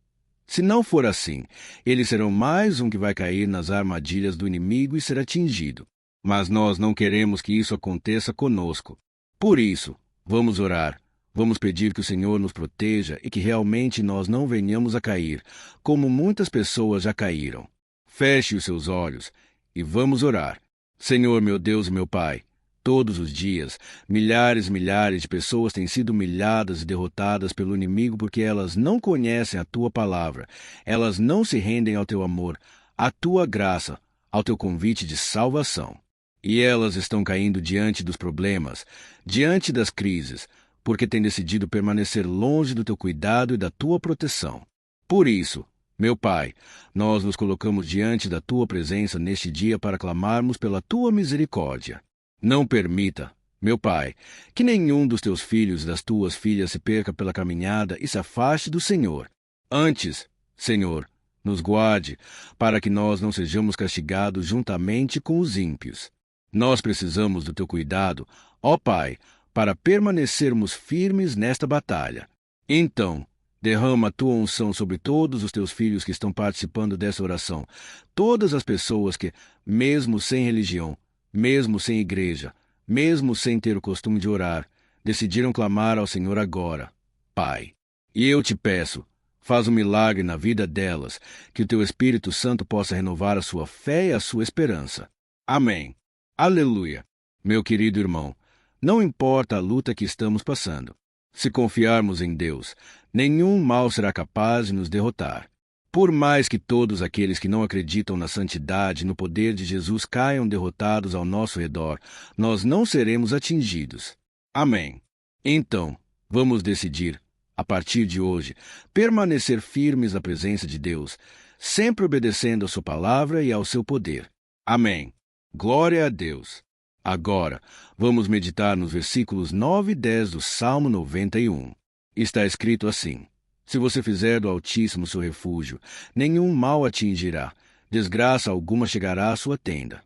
se não for assim, eles serão mais um que vai cair nas armadilhas do inimigo e ser atingido. Mas nós não queremos que isso aconteça conosco. Por isso, vamos orar. Vamos pedir que o Senhor nos proteja e que realmente nós não venhamos a cair, como muitas pessoas já caíram. Feche os seus olhos e vamos orar. Senhor, meu Deus e meu Pai, todos os dias, milhares e milhares de pessoas têm sido humilhadas e derrotadas pelo inimigo porque elas não conhecem a Tua palavra, elas não se rendem ao Teu amor, à Tua graça, ao Teu convite de salvação. E elas estão caindo diante dos problemas, diante das crises, porque têm decidido permanecer longe do Teu cuidado e da Tua proteção. Por isso, meu Pai, nós nos colocamos diante da Tua presença neste dia para clamarmos pela Tua misericórdia. Não permita, meu Pai, que nenhum dos Teus filhos e das Tuas filhas se perca pela caminhada e se afaste do Senhor. Antes, Senhor, nos guarde, para que nós não sejamos castigados juntamente com os ímpios. Nós precisamos do Teu cuidado, ó Pai, para permanecermos firmes nesta batalha. Então, derrama a Tua unção sobre todos os Teus filhos que estão participando dessa oração, todas as pessoas que, mesmo sem religião, mesmo sem igreja, mesmo sem ter o costume de orar, decidiram clamar ao Senhor agora, Pai. E eu te peço, faz um milagre na vida delas, que o Teu Espírito Santo possa renovar a sua fé e a sua esperança. Amém. Aleluia. Meu querido irmão, não importa a luta que estamos passando. Se confiarmos em Deus, nenhum mal será capaz de nos derrotar. Por mais que todos aqueles que não acreditam na santidade e no poder de Jesus caiam derrotados ao nosso redor, nós não seremos atingidos. Amém. Então, vamos decidir, a partir de hoje, permanecer firmes na presença de Deus, sempre obedecendo a sua palavra e ao seu poder. Amém. Glória a Deus. Agora, vamos meditar nos versículos 9 e 10 do Salmo 91. Está escrito assim: Se você fizer do Altíssimo seu refúgio, nenhum mal atingirá, desgraça alguma chegará à sua tenda.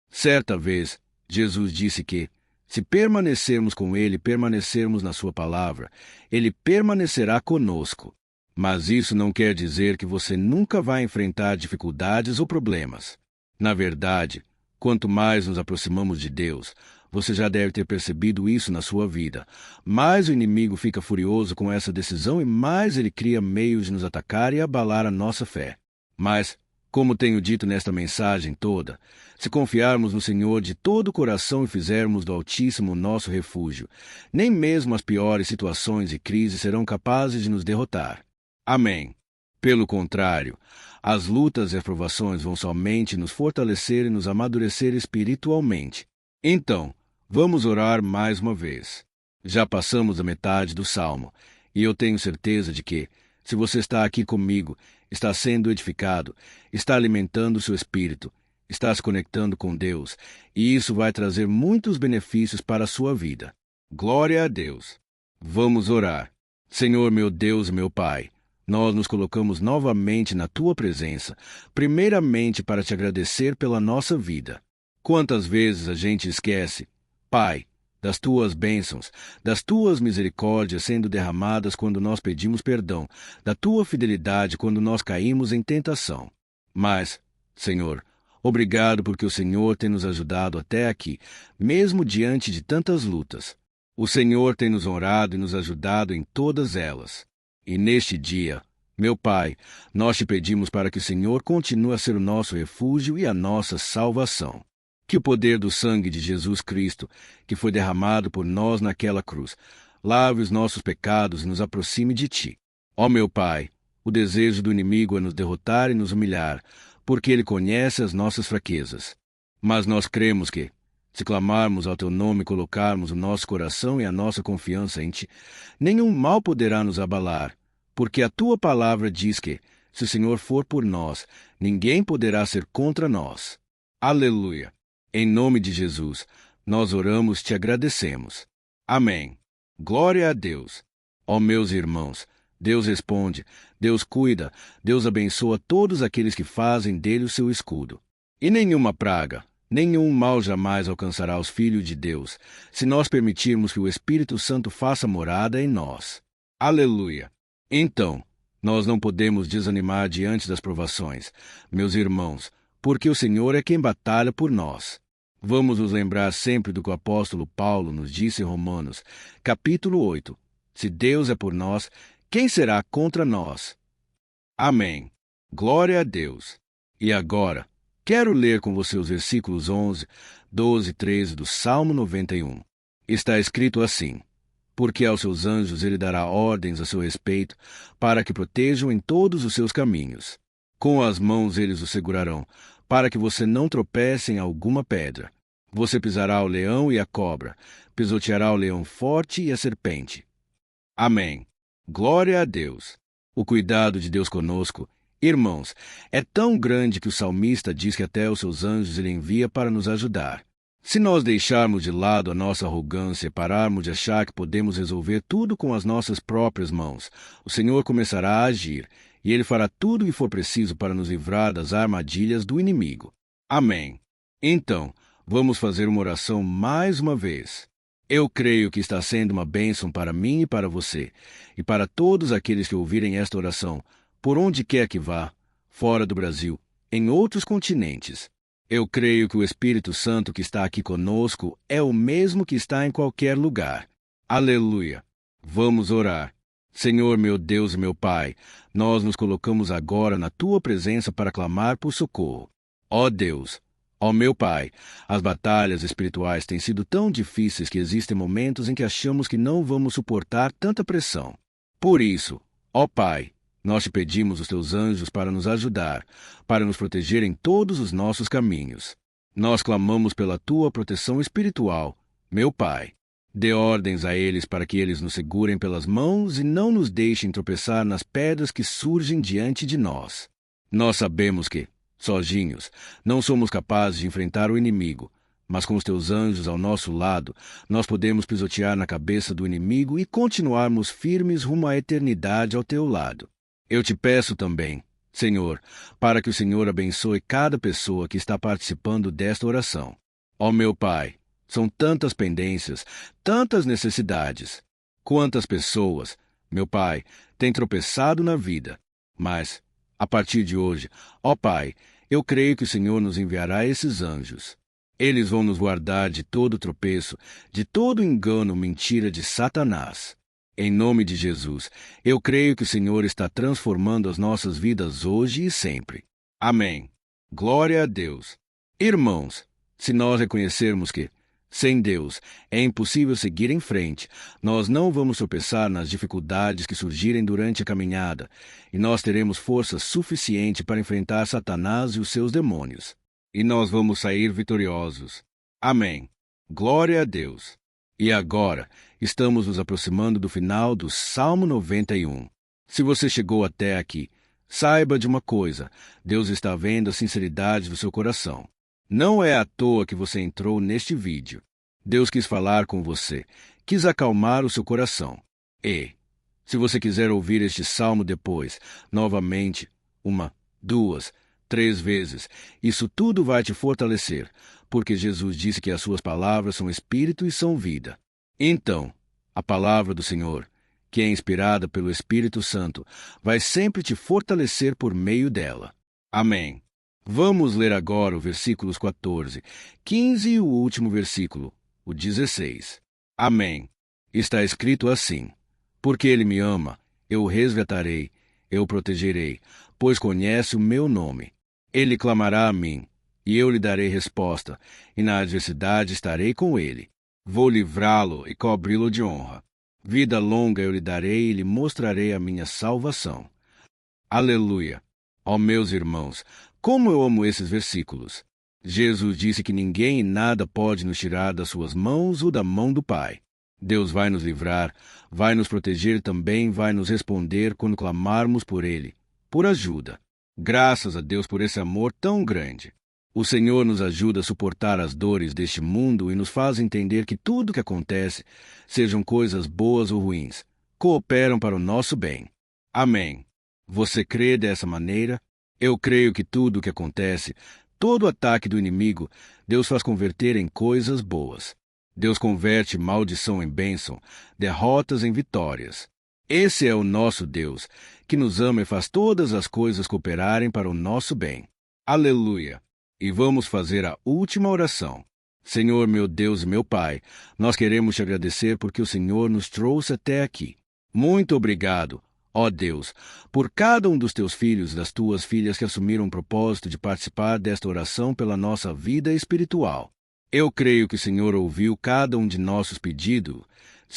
Certa vez, Jesus disse que, se permanecermos com Ele, permanecermos na sua palavra, Ele permanecerá conosco. Mas isso não quer dizer que você nunca vai enfrentar dificuldades ou problemas. Na verdade, quanto mais nos aproximamos de Deus, você já deve ter percebido isso na sua vida, mais o inimigo fica furioso com essa decisão e mais ele cria meios de nos atacar e abalar a nossa fé. Mas, como tenho dito nesta mensagem toda, se confiarmos no Senhor de todo o coração e fizermos do Altíssimo nosso refúgio, nem mesmo as piores situações e crises serão capazes de nos derrotar. Amém. Pelo contrário, as lutas e as provações vão somente nos fortalecer e nos amadurecer espiritualmente. Então, Vamos orar mais uma vez. Já passamos a metade do salmo, e eu tenho certeza de que, se você está aqui comigo, está sendo edificado, está alimentando o seu espírito, está se conectando com Deus, e isso vai trazer muitos benefícios para a sua vida. Glória a Deus. Vamos orar. Senhor, meu Deus e meu Pai, nós nos colocamos novamente na Tua presença, primeiramente para te agradecer pela nossa vida. Quantas vezes a gente esquece, Pai, das Tuas bênçãos, das Tuas misericórdias sendo derramadas quando nós pedimos perdão, da Tua fidelidade quando nós caímos em tentação. Mas, Senhor, obrigado porque o Senhor tem nos ajudado até aqui, mesmo diante de tantas lutas. O Senhor tem nos honrado e nos ajudado em todas elas. E neste dia, meu Pai, nós te pedimos para que o Senhor continue a ser o nosso refúgio e a nossa salvação. Que o poder do sangue de Jesus Cristo, que foi derramado por nós naquela cruz, lave os nossos pecados e nos aproxime de Ti. Ó meu Pai, o desejo do inimigo é nos derrotar e nos humilhar, porque ele conhece as nossas fraquezas. Mas nós cremos que, se clamarmos ao Teu nome e colocarmos o nosso coração e a nossa confiança em Ti, nenhum mal poderá nos abalar, porque a Tua palavra diz que, se o Senhor for por nós, ninguém poderá ser contra nós. Aleluia! Em nome de Jesus, nós oramos e te agradecemos. Amém. Glória a Deus. Ó meus irmãos, Deus responde, Deus cuida, Deus abençoa todos aqueles que fazem dele o seu escudo. E nenhuma praga, nenhum mal jamais alcançará os filhos de Deus, se nós permitirmos que o Espírito Santo faça morada em nós. Aleluia! Então, nós não podemos desanimar diante das provações, meus irmãos, porque o Senhor é quem batalha por nós. Vamos nos lembrar sempre do que o apóstolo Paulo nos disse em Romanos, capítulo 8. Se Deus é por nós, quem será contra nós? Amém. Glória a Deus. E agora, quero ler com você os versículos 11, 12 e 13 do Salmo 91. Está escrito assim: Porque aos seus anjos ele dará ordens a seu respeito, para que protejam em todos os seus caminhos. Com as mãos eles o segurarão, para que você não tropece em alguma pedra. Você pisará o leão e a cobra, pisoteará o leão forte e a serpente. Amém. Glória a Deus. O cuidado de Deus conosco, irmãos, é tão grande que o salmista diz que até os seus anjos ele envia para nos ajudar. Se nós deixarmos de lado a nossa arrogância e pararmos de achar que podemos resolver tudo com as nossas próprias mãos, o Senhor começará a agir, e Ele fará tudo o que for preciso para nos livrar das armadilhas do inimigo. Amém. Então, vamos fazer uma oração mais uma vez. Eu creio que está sendo uma bênção para mim e para você, e para todos aqueles que ouvirem esta oração, por onde quer que vá, fora do Brasil, em outros continentes. Eu creio que o Espírito Santo que está aqui conosco é o mesmo que está em qualquer lugar. Aleluia! Vamos orar. Senhor, meu Deus e meu Pai, nós nos colocamos agora na Tua presença para clamar por socorro. Ó Deus, ó meu Pai, as batalhas espirituais têm sido tão difíceis que existem momentos em que achamos que não vamos suportar tanta pressão. Por isso, ó Pai, nós te pedimos os Teus anjos para nos ajudar, para nos proteger em todos os nossos caminhos. Nós clamamos pela Tua proteção espiritual, meu Pai. Dê ordens a eles para que eles nos segurem pelas mãos e não nos deixem tropeçar nas pedras que surgem diante de nós. Nós sabemos que, sozinhos, não somos capazes de enfrentar o inimigo, mas com os Teus anjos ao nosso lado, nós podemos pisotear na cabeça do inimigo e continuarmos firmes rumo à eternidade ao Teu lado. Eu te peço também, Senhor, para que o Senhor abençoe cada pessoa que está participando desta oração. Ó meu Pai, são tantas pendências, tantas necessidades. Quantas pessoas, meu Pai, têm tropeçado na vida. Mas, a partir de hoje, ó Pai, eu creio que o Senhor nos enviará esses anjos. Eles vão nos guardar de todo tropeço, de todo engano, mentira de Satanás. Em nome de Jesus, eu creio que o Senhor está transformando as nossas vidas hoje e sempre. Amém. Glória a Deus. Irmãos, se nós reconhecermos que, sem Deus, é impossível seguir em frente, nós não vamos tropeçar nas dificuldades que surgirem durante a caminhada, e nós teremos força suficiente para enfrentar Satanás e os seus demônios. E nós vamos sair vitoriosos. Amém. Glória a Deus! E agora, estamos nos aproximando do final do Salmo 91. Se você chegou até aqui, saiba de uma coisa: Deus está vendo a sinceridade do seu coração. Não é à toa que você entrou neste vídeo. Deus quis falar com você, quis acalmar o seu coração. E, se você quiser ouvir este salmo depois, novamente, 1, 2, 3 vezes, isso tudo vai te fortalecer, porque Jesus disse que as suas palavras são espírito e são vida. Então, a palavra do Senhor, que é inspirada pelo Espírito Santo, vai sempre te fortalecer por meio dela. Amém. Vamos ler agora os versículos 14, 15 e o último versículo, o 16. Amém. Está escrito assim: Porque ele me ama, eu o resgatarei, eu o protegerei, pois conhece o meu nome. Ele clamará a mim, e eu lhe darei resposta, e na adversidade estarei com ele. Vou livrá-lo e cobri-lo de honra. Vida longa eu lhe darei e lhe mostrarei a minha salvação. Aleluia! Ó meus irmãos, como eu amo esses versículos! Jesus disse que ninguém e nada pode nos tirar das suas mãos ou da mão do Pai. Deus vai nos livrar, vai nos proteger e também vai nos responder quando clamarmos por Ele, por ajuda. Graças a Deus por esse amor tão grande. O Senhor nos ajuda a suportar as dores deste mundo e nos faz entender que tudo que acontece, sejam coisas boas ou ruins, cooperam para o nosso bem. Amém. Você crê dessa maneira? Eu creio que tudo o que acontece, todo ataque do inimigo, Deus faz converter em coisas boas. Deus converte maldição em bênção, derrotas em vitórias. Esse é o nosso Deus, que nos ama e faz todas as coisas cooperarem para o nosso bem. Aleluia! E vamos fazer a última oração. Senhor, meu Deus e meu Pai, nós queremos te agradecer porque o Senhor nos trouxe até aqui. Muito obrigado, ó Deus, por cada um dos teus filhos e das tuas filhas que assumiram o propósito de participar desta oração pela nossa vida espiritual. Eu creio que o Senhor ouviu cada um de nossos pedidos,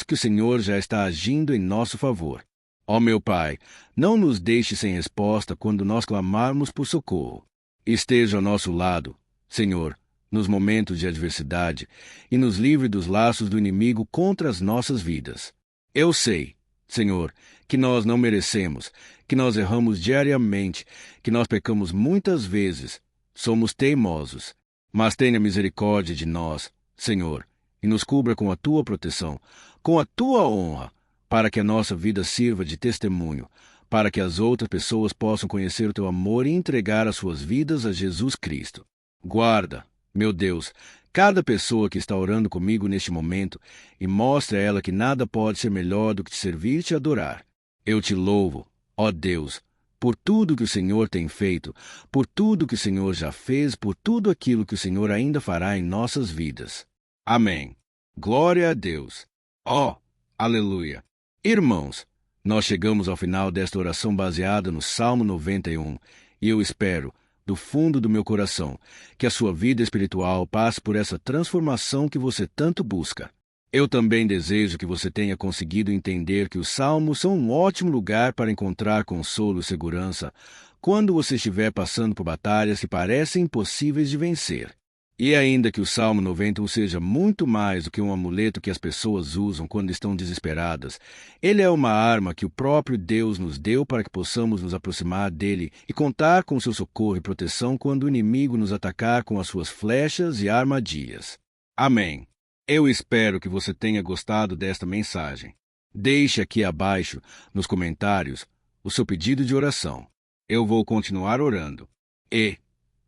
que o Senhor já está agindo em nosso favor. Ó meu Pai, não nos deixe sem resposta quando nós clamarmos por socorro. Esteja ao nosso lado, Senhor, nos momentos de adversidade, e nos livre dos laços do inimigo contra as nossas vidas. Eu sei, Senhor, que nós não merecemos, que nós erramos diariamente, que nós pecamos muitas vezes, somos teimosos. Mas tenha misericórdia de nós, Senhor, e nos cubra com a tua proteção, com a tua honra, para que a nossa vida sirva de testemunho, para que as outras pessoas possam conhecer o teu amor e entregar as suas vidas a Jesus Cristo. Guarda, meu Deus, cada pessoa que está orando comigo neste momento e mostre a ela que nada pode ser melhor do que te servir e te adorar. Eu te louvo, ó Deus, por tudo que o Senhor tem feito, por tudo que o Senhor já fez, por tudo aquilo que o Senhor ainda fará em nossas vidas. Amém. Glória a Deus. Ó, aleluia. Irmãos, nós chegamos ao final desta oração baseada no Salmo 91, e eu espero, do fundo do meu coração, que a sua vida espiritual passe por essa transformação que você tanto busca. Eu também desejo que você tenha conseguido entender que os salmos são um ótimo lugar para encontrar consolo e segurança quando você estiver passando por batalhas que parecem impossíveis de vencer. E ainda que o Salmo 91 seja muito mais do que um amuleto que as pessoas usam quando estão desesperadas, ele é uma arma que o próprio Deus nos deu para que possamos nos aproximar dele e contar com seu socorro e proteção quando o inimigo nos atacar com as suas flechas e armadilhas. Amém. Eu espero que você tenha gostado desta mensagem. Deixe aqui abaixo, nos comentários, o seu pedido de oração. Eu vou continuar orando. E,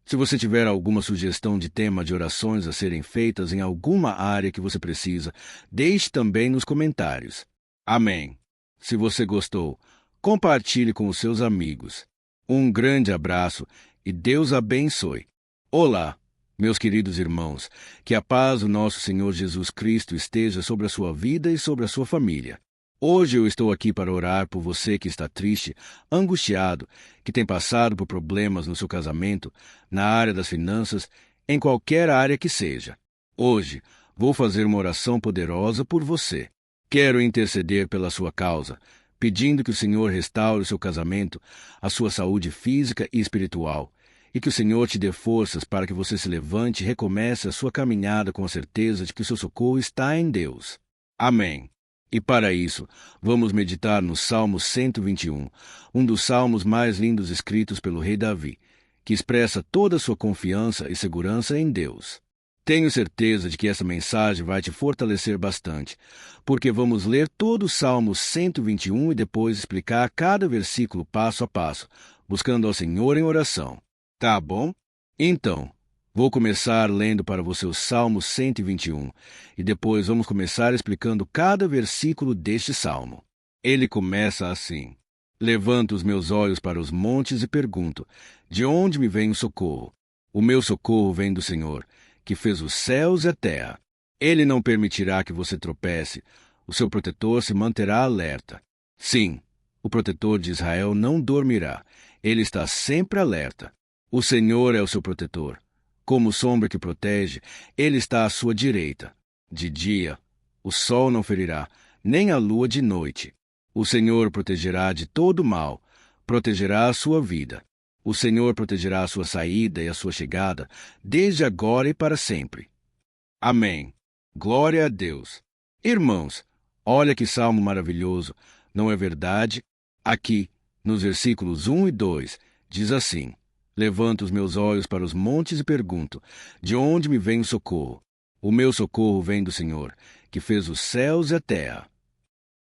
se você tiver alguma sugestão de tema de orações a serem feitas em alguma área que você precisa, deixe também nos comentários. Amém. Se você gostou, compartilhe com os seus amigos. Um grande abraço e Deus abençoe. Olá, meus queridos irmãos, que a paz do nosso Senhor Jesus Cristo esteja sobre a sua vida e sobre a sua família. Hoje eu estou aqui para orar por você que está triste, angustiado, que tem passado por problemas no seu casamento, na área das finanças, em qualquer área que seja. Hoje vou fazer uma oração poderosa por você. Quero interceder pela sua causa, pedindo que o Senhor restaure o seu casamento, a sua saúde física e espiritual, e que o Senhor te dê forças para que você se levante e recomece a sua caminhada com a certeza de que o seu socorro está em Deus. Amém. E para isso, vamos meditar no Salmo 121, um dos salmos mais lindos escritos pelo rei Davi, que expressa toda a sua confiança e segurança em Deus. Tenho certeza de que essa mensagem vai te fortalecer bastante, porque vamos ler todo o Salmo 121 e depois explicar cada versículo passo a passo, buscando ao Senhor em oração. Tá bom? Então, vou começar lendo para você o Salmo 121 e depois vamos começar explicando cada versículo deste salmo. Ele começa assim: Levanto os meus olhos para os montes e pergunto: de onde me vem o socorro? O meu socorro vem do Senhor, que fez os céus e a terra. Ele não permitirá que você tropece. O seu protetor se manterá alerta. Sim, o protetor de Israel não dormirá. Ele está sempre alerta. O Senhor é o seu protetor. Como sombra que protege, ele está à sua direita. De dia, o sol não ferirá, nem a lua de noite. O Senhor protegerá de todo mal, protegerá a sua vida. O Senhor protegerá a sua saída e a sua chegada, desde agora e para sempre. Amém. Glória a Deus. Irmãos, olha que salmo maravilhoso, não é verdade? Aqui, nos versículos 1 e 2, diz assim: Levanto os meus olhos para os montes e pergunto: de onde me vem o socorro? O meu socorro vem do Senhor, que fez os céus e a terra.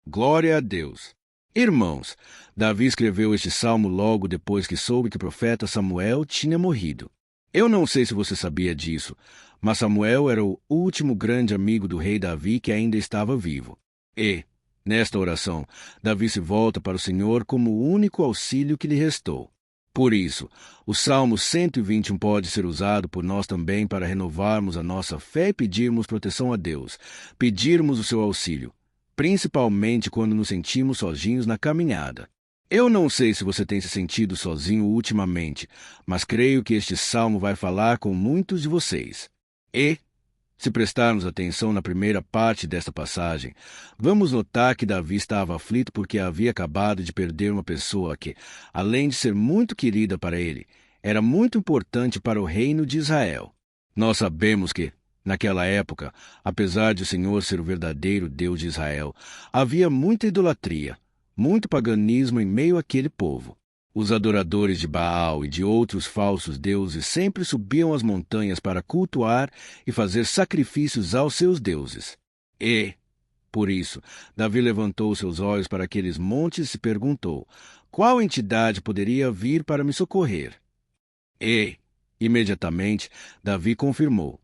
Glória a Deus. Irmãos, Davi escreveu este salmo logo depois que soube que o profeta Samuel tinha morrido. Eu não sei se você sabia disso, mas Samuel era o último grande amigo do rei Davi que ainda estava vivo. E, nesta oração, Davi se volta para o Senhor como o único auxílio que lhe restou. Por isso, o Salmo 121 pode ser usado por nós também para renovarmos a nossa fé e pedirmos proteção a Deus, pedirmos o seu auxílio, principalmente quando nos sentimos sozinhos na caminhada. Eu não sei se você tem se sentido sozinho ultimamente, mas creio que este salmo vai falar com muitos de vocês. E, se prestarmos atenção na primeira parte desta passagem, vamos notar que Davi estava aflito porque havia acabado de perder uma pessoa que, além de ser muito querida para ele, era muito importante para o reino de Israel. Nós sabemos que, naquela época, apesar de o Senhor ser o verdadeiro Deus de Israel, havia muita idolatria, muito paganismo em meio àquele povo. Os adoradores de Baal e de outros falsos deuses sempre subiam as montanhas para cultuar e fazer sacrifícios aos seus deuses. E, por isso, Davi levantou seus olhos para aqueles montes e se perguntou: qual entidade poderia vir para me socorrer? E, imediatamente, Davi confirmou: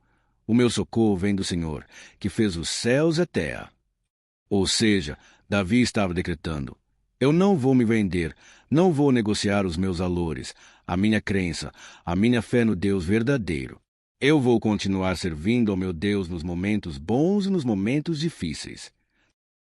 o meu socorro vem do Senhor, que fez os céus e a terra. Ou seja, Davi estava decretando: eu não vou me vender, não vou negociar os meus valores, a minha crença, a minha fé no Deus verdadeiro. Eu vou continuar servindo ao meu Deus nos momentos bons e nos momentos difíceis.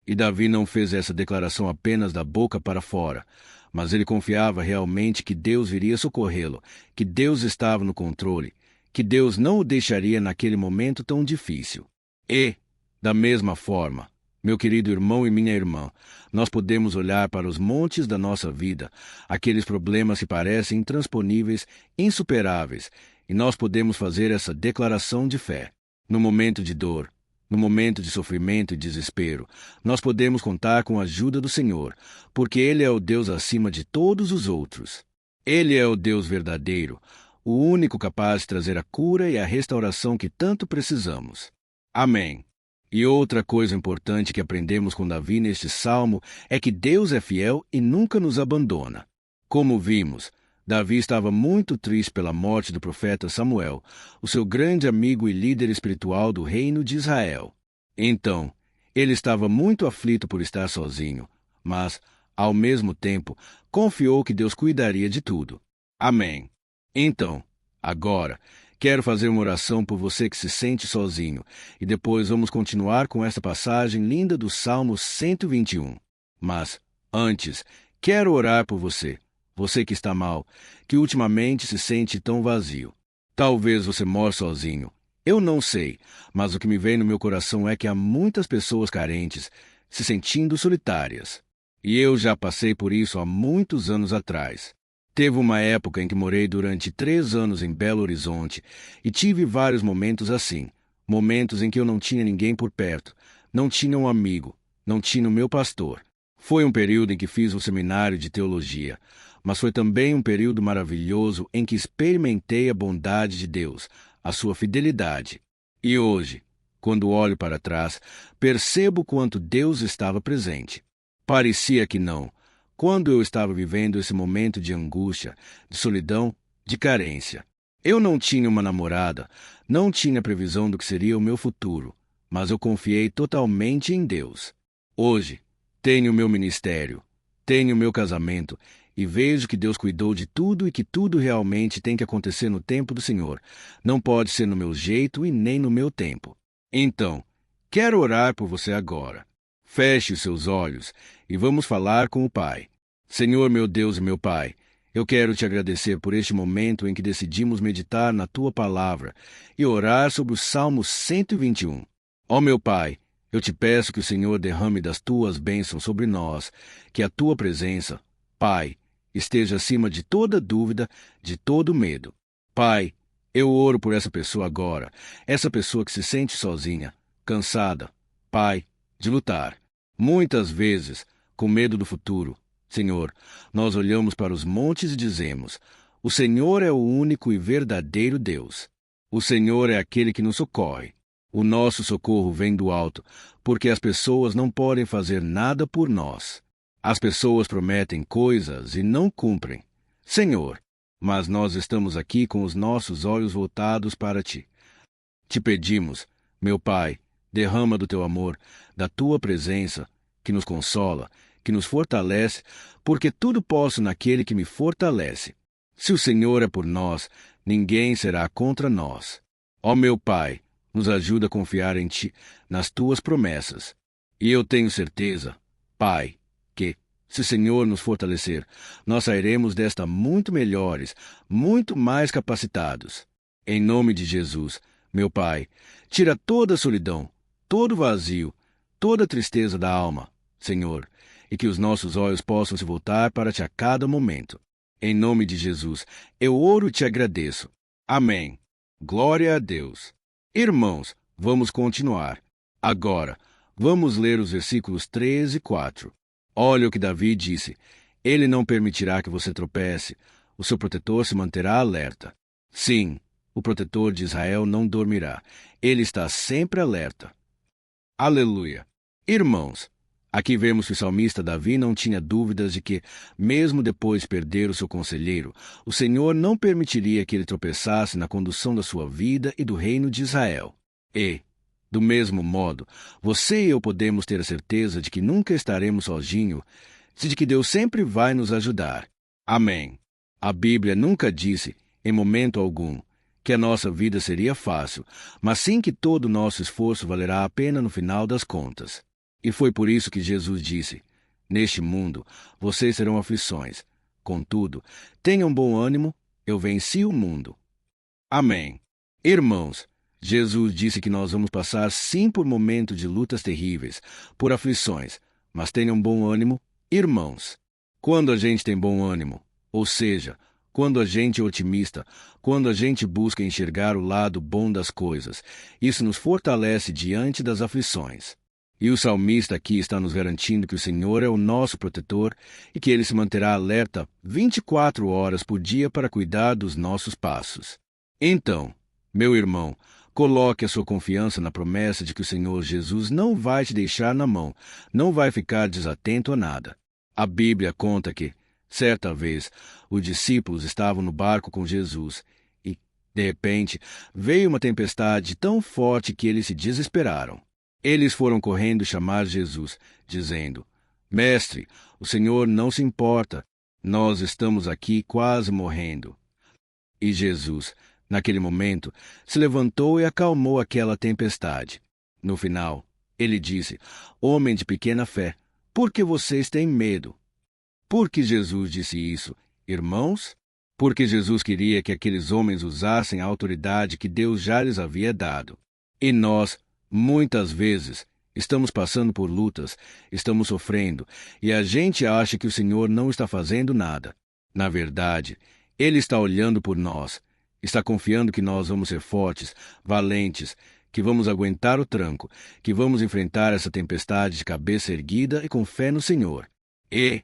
E Davi não fez essa declaração apenas da boca para fora, mas ele confiava realmente que Deus viria socorrê-lo, que Deus estava no controle, que Deus não o deixaria naquele momento tão difícil. E, da mesma forma, meu querido irmão e minha irmã, nós podemos olhar para os montes da nossa vida, aqueles problemas que parecem intransponíveis, insuperáveis, e nós podemos fazer essa declaração de fé. No momento de dor, no momento de sofrimento e desespero, nós podemos contar com a ajuda do Senhor, porque Ele é o Deus acima de todos os outros. Ele é o Deus verdadeiro, o único capaz de trazer a cura e a restauração que tanto precisamos. Amém. E outra coisa importante que aprendemos com Davi neste salmo é que Deus é fiel e nunca nos abandona. Como vimos, Davi estava muito triste pela morte do profeta Samuel, o seu grande amigo e líder espiritual do reino de Israel. Então, ele estava muito aflito por estar sozinho, mas, ao mesmo tempo, confiou que Deus cuidaria de tudo. Amém. Então, agora, quero fazer uma oração por você que se sente sozinho, e depois vamos continuar com esta passagem linda do Salmo 121. Mas, antes, quero orar por você, você que está mal, que ultimamente se sente tão vazio. Talvez você more sozinho. Eu não sei, mas o que me vem no meu coração é que há muitas pessoas carentes, se sentindo solitárias. E eu já passei por isso há muitos anos atrás. Teve uma época em que morei durante 3 anos em Belo Horizonte e tive vários momentos assim. Momentos em que eu não tinha ninguém por perto, não tinha um amigo, não tinha o meu pastor. Foi um período em que fiz o seminário de teologia, mas foi também um período maravilhoso em que experimentei a bondade de Deus, a sua fidelidade. E hoje, quando olho para trás, percebo quanto Deus estava presente. Parecia que não, quando eu estava vivendo esse momento de angústia, de solidão, de carência. Eu não tinha uma namorada, não tinha previsão do que seria o meu futuro, mas eu confiei totalmente em Deus. Hoje, tenho o meu ministério, tenho o meu casamento e vejo que Deus cuidou de tudo e que tudo realmente tem que acontecer no tempo do Senhor. Não pode ser no meu jeito e nem no meu tempo. Então, quero orar por você agora. Feche os seus olhos e vamos falar com o Pai. Senhor, meu Deus e meu Pai, eu quero te agradecer por este momento em que decidimos meditar na Tua Palavra e orar sobre o Salmo 121. Ó meu Pai, eu te peço que o Senhor derrame das Tuas bênçãos sobre nós, que a Tua presença, Pai, esteja acima de toda dúvida, de todo medo. Pai, eu oro por essa pessoa agora, essa pessoa que se sente sozinha, cansada, Pai, de lutar. Muitas vezes, com medo do futuro, Senhor, nós olhamos para os montes e dizemos: o Senhor é o único e verdadeiro Deus. O Senhor é aquele que nos socorre. O nosso socorro vem do alto, porque as pessoas não podem fazer nada por nós. As pessoas prometem coisas e não cumprem. Senhor, mas nós estamos aqui com os nossos olhos voltados para Ti. Te pedimos, meu Pai, derrama do Teu amor, da Tua presença, que nos consola, que nos fortalece, porque tudo posso naquele que me fortalece. Se o Senhor é por nós, ninguém será contra nós. Ó meu Pai, nos ajuda a confiar em Ti, nas Tuas promessas. E eu tenho certeza, Pai, que, se o Senhor nos fortalecer, nós sairemos desta muito melhores, muito mais capacitados. Em nome de Jesus, meu Pai, tira toda a solidão, todo o vazio, toda a tristeza da alma, Senhor, e que os nossos olhos possam se voltar para Ti a cada momento. Em nome de Jesus, eu oro e Te agradeço. Amém. Glória a Deus. Irmãos, vamos continuar. Agora, vamos ler os versículos 3 e 4. Olha o que Davi disse. Ele não permitirá que você tropece. O seu protetor se manterá alerta. Sim, o protetor de Israel não dormirá. Ele está sempre alerta. Aleluia. Irmãos, aqui vemos que o salmista Davi não tinha dúvidas de que, mesmo depois de perder o seu conselheiro, o Senhor não permitiria que ele tropeçasse na condução da sua vida e do reino de Israel. E, do mesmo modo, você e eu podemos ter a certeza de que nunca estaremos sozinhos e de que Deus sempre vai nos ajudar. Amém. A Bíblia nunca disse, em momento algum, que a nossa vida seria fácil, mas sim que todo o nosso esforço valerá a pena no final das contas. E foi por isso que Jesus disse: neste mundo vocês terão aflições. Contudo, tenham bom ânimo, eu venci o mundo. Amém. Irmãos, Jesus disse que nós vamos passar sim por momentos de lutas terríveis, por aflições, mas tenham bom ânimo, irmãos. Quando a gente tem bom ânimo, ou seja, quando a gente é otimista, quando a gente busca enxergar o lado bom das coisas, isso nos fortalece diante das aflições. E o salmista aqui está nos garantindo que o Senhor é o nosso protetor e que Ele se manterá alerta 24 horas por dia para cuidar dos nossos passos. Então, meu irmão, coloque a sua confiança na promessa de que o Senhor Jesus não vai te deixar na mão, não vai ficar desatento a nada. A Bíblia conta que, certa vez, os discípulos estavam no barco com Jesus e, de repente, veio uma tempestade tão forte que eles se desesperaram. Eles foram correndo chamar Jesus, dizendo: Mestre, o Senhor não se importa, nós estamos aqui quase morrendo. E Jesus, naquele momento, se levantou e acalmou aquela tempestade. No final, ele disse: Homem de pequena fé, por que vocês têm medo? Por que Jesus disse isso, irmãos? Porque Jesus queria que aqueles homens usassem a autoridade que Deus já lhes havia dado. E nós, muitas vezes, estamos passando por lutas, estamos sofrendo, e a gente acha que o Senhor não está fazendo nada. Na verdade, Ele está olhando por nós, está confiando que nós vamos ser fortes, valentes, que vamos aguentar o tranco, que vamos enfrentar essa tempestade de cabeça erguida e com fé no Senhor. E,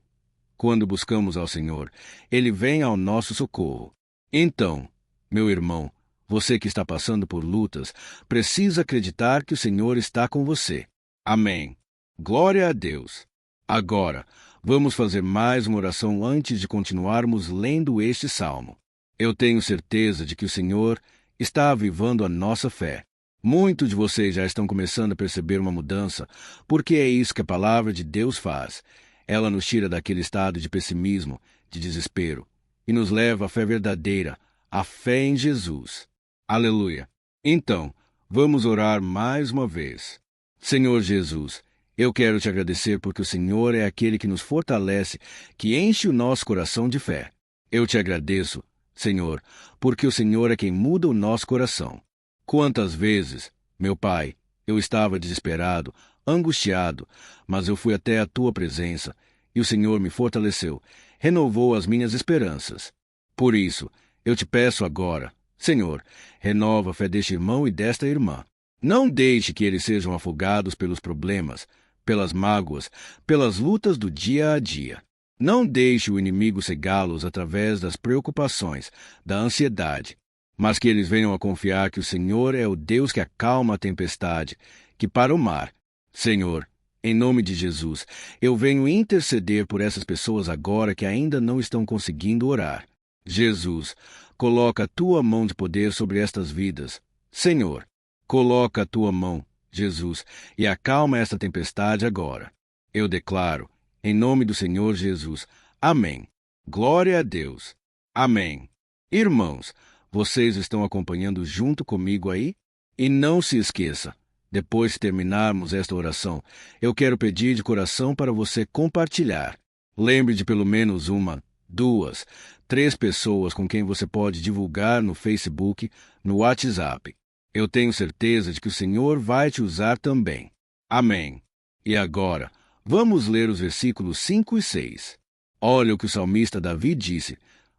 quando buscamos ao Senhor, Ele vem ao nosso socorro. Então, meu irmão, você que está passando por lutas, precisa acreditar que o Senhor está com você. Amém. Glória a Deus. Agora, vamos fazer mais uma oração antes de continuarmos lendo este salmo. Eu tenho certeza de que o Senhor está avivando a nossa fé. Muitos de vocês já estão começando a perceber uma mudança, porque é isso que a palavra de Deus faz. Ela nos tira daquele estado de pessimismo, de desespero, e nos leva à fé verdadeira, à fé em Jesus. Aleluia! Então, vamos orar mais uma vez. Senhor Jesus, eu quero te agradecer porque o Senhor é aquele que nos fortalece, que enche o nosso coração de fé. Eu te agradeço, Senhor, porque o Senhor é quem muda o nosso coração. Quantas vezes, meu Pai, eu estava desesperado, angustiado, mas eu fui até a tua presença, e o Senhor me fortaleceu, renovou as minhas esperanças. Por isso, eu te peço agora, Senhor, renova a fé deste irmão e desta irmã. Não deixe que eles sejam afogados pelos problemas, pelas mágoas, pelas lutas do dia a dia. Não deixe o inimigo cegá-los através das preocupações, da ansiedade, mas que eles venham a confiar que o Senhor é o Deus que acalma a tempestade, que para o mar. Senhor, em nome de Jesus, eu venho interceder por essas pessoas agora que ainda não estão conseguindo orar. Jesus, coloca a tua mão de poder sobre estas vidas. Senhor, coloca a tua mão, Jesus, e acalma esta tempestade agora. Eu declaro, em nome do Senhor Jesus. Amém. Glória a Deus. Amém. Irmãos, vocês estão acompanhando junto comigo aí? E não se esqueça, depois de terminarmos esta oração, eu quero pedir de coração para você compartilhar. Lembre de pelo menos 1, 2, 3 pessoas com quem você pode divulgar no Facebook, no WhatsApp. Eu tenho certeza de que o Senhor vai te usar também. Amém. E agora, vamos ler os versículos 5 e 6. Olha o que o salmista Davi disse.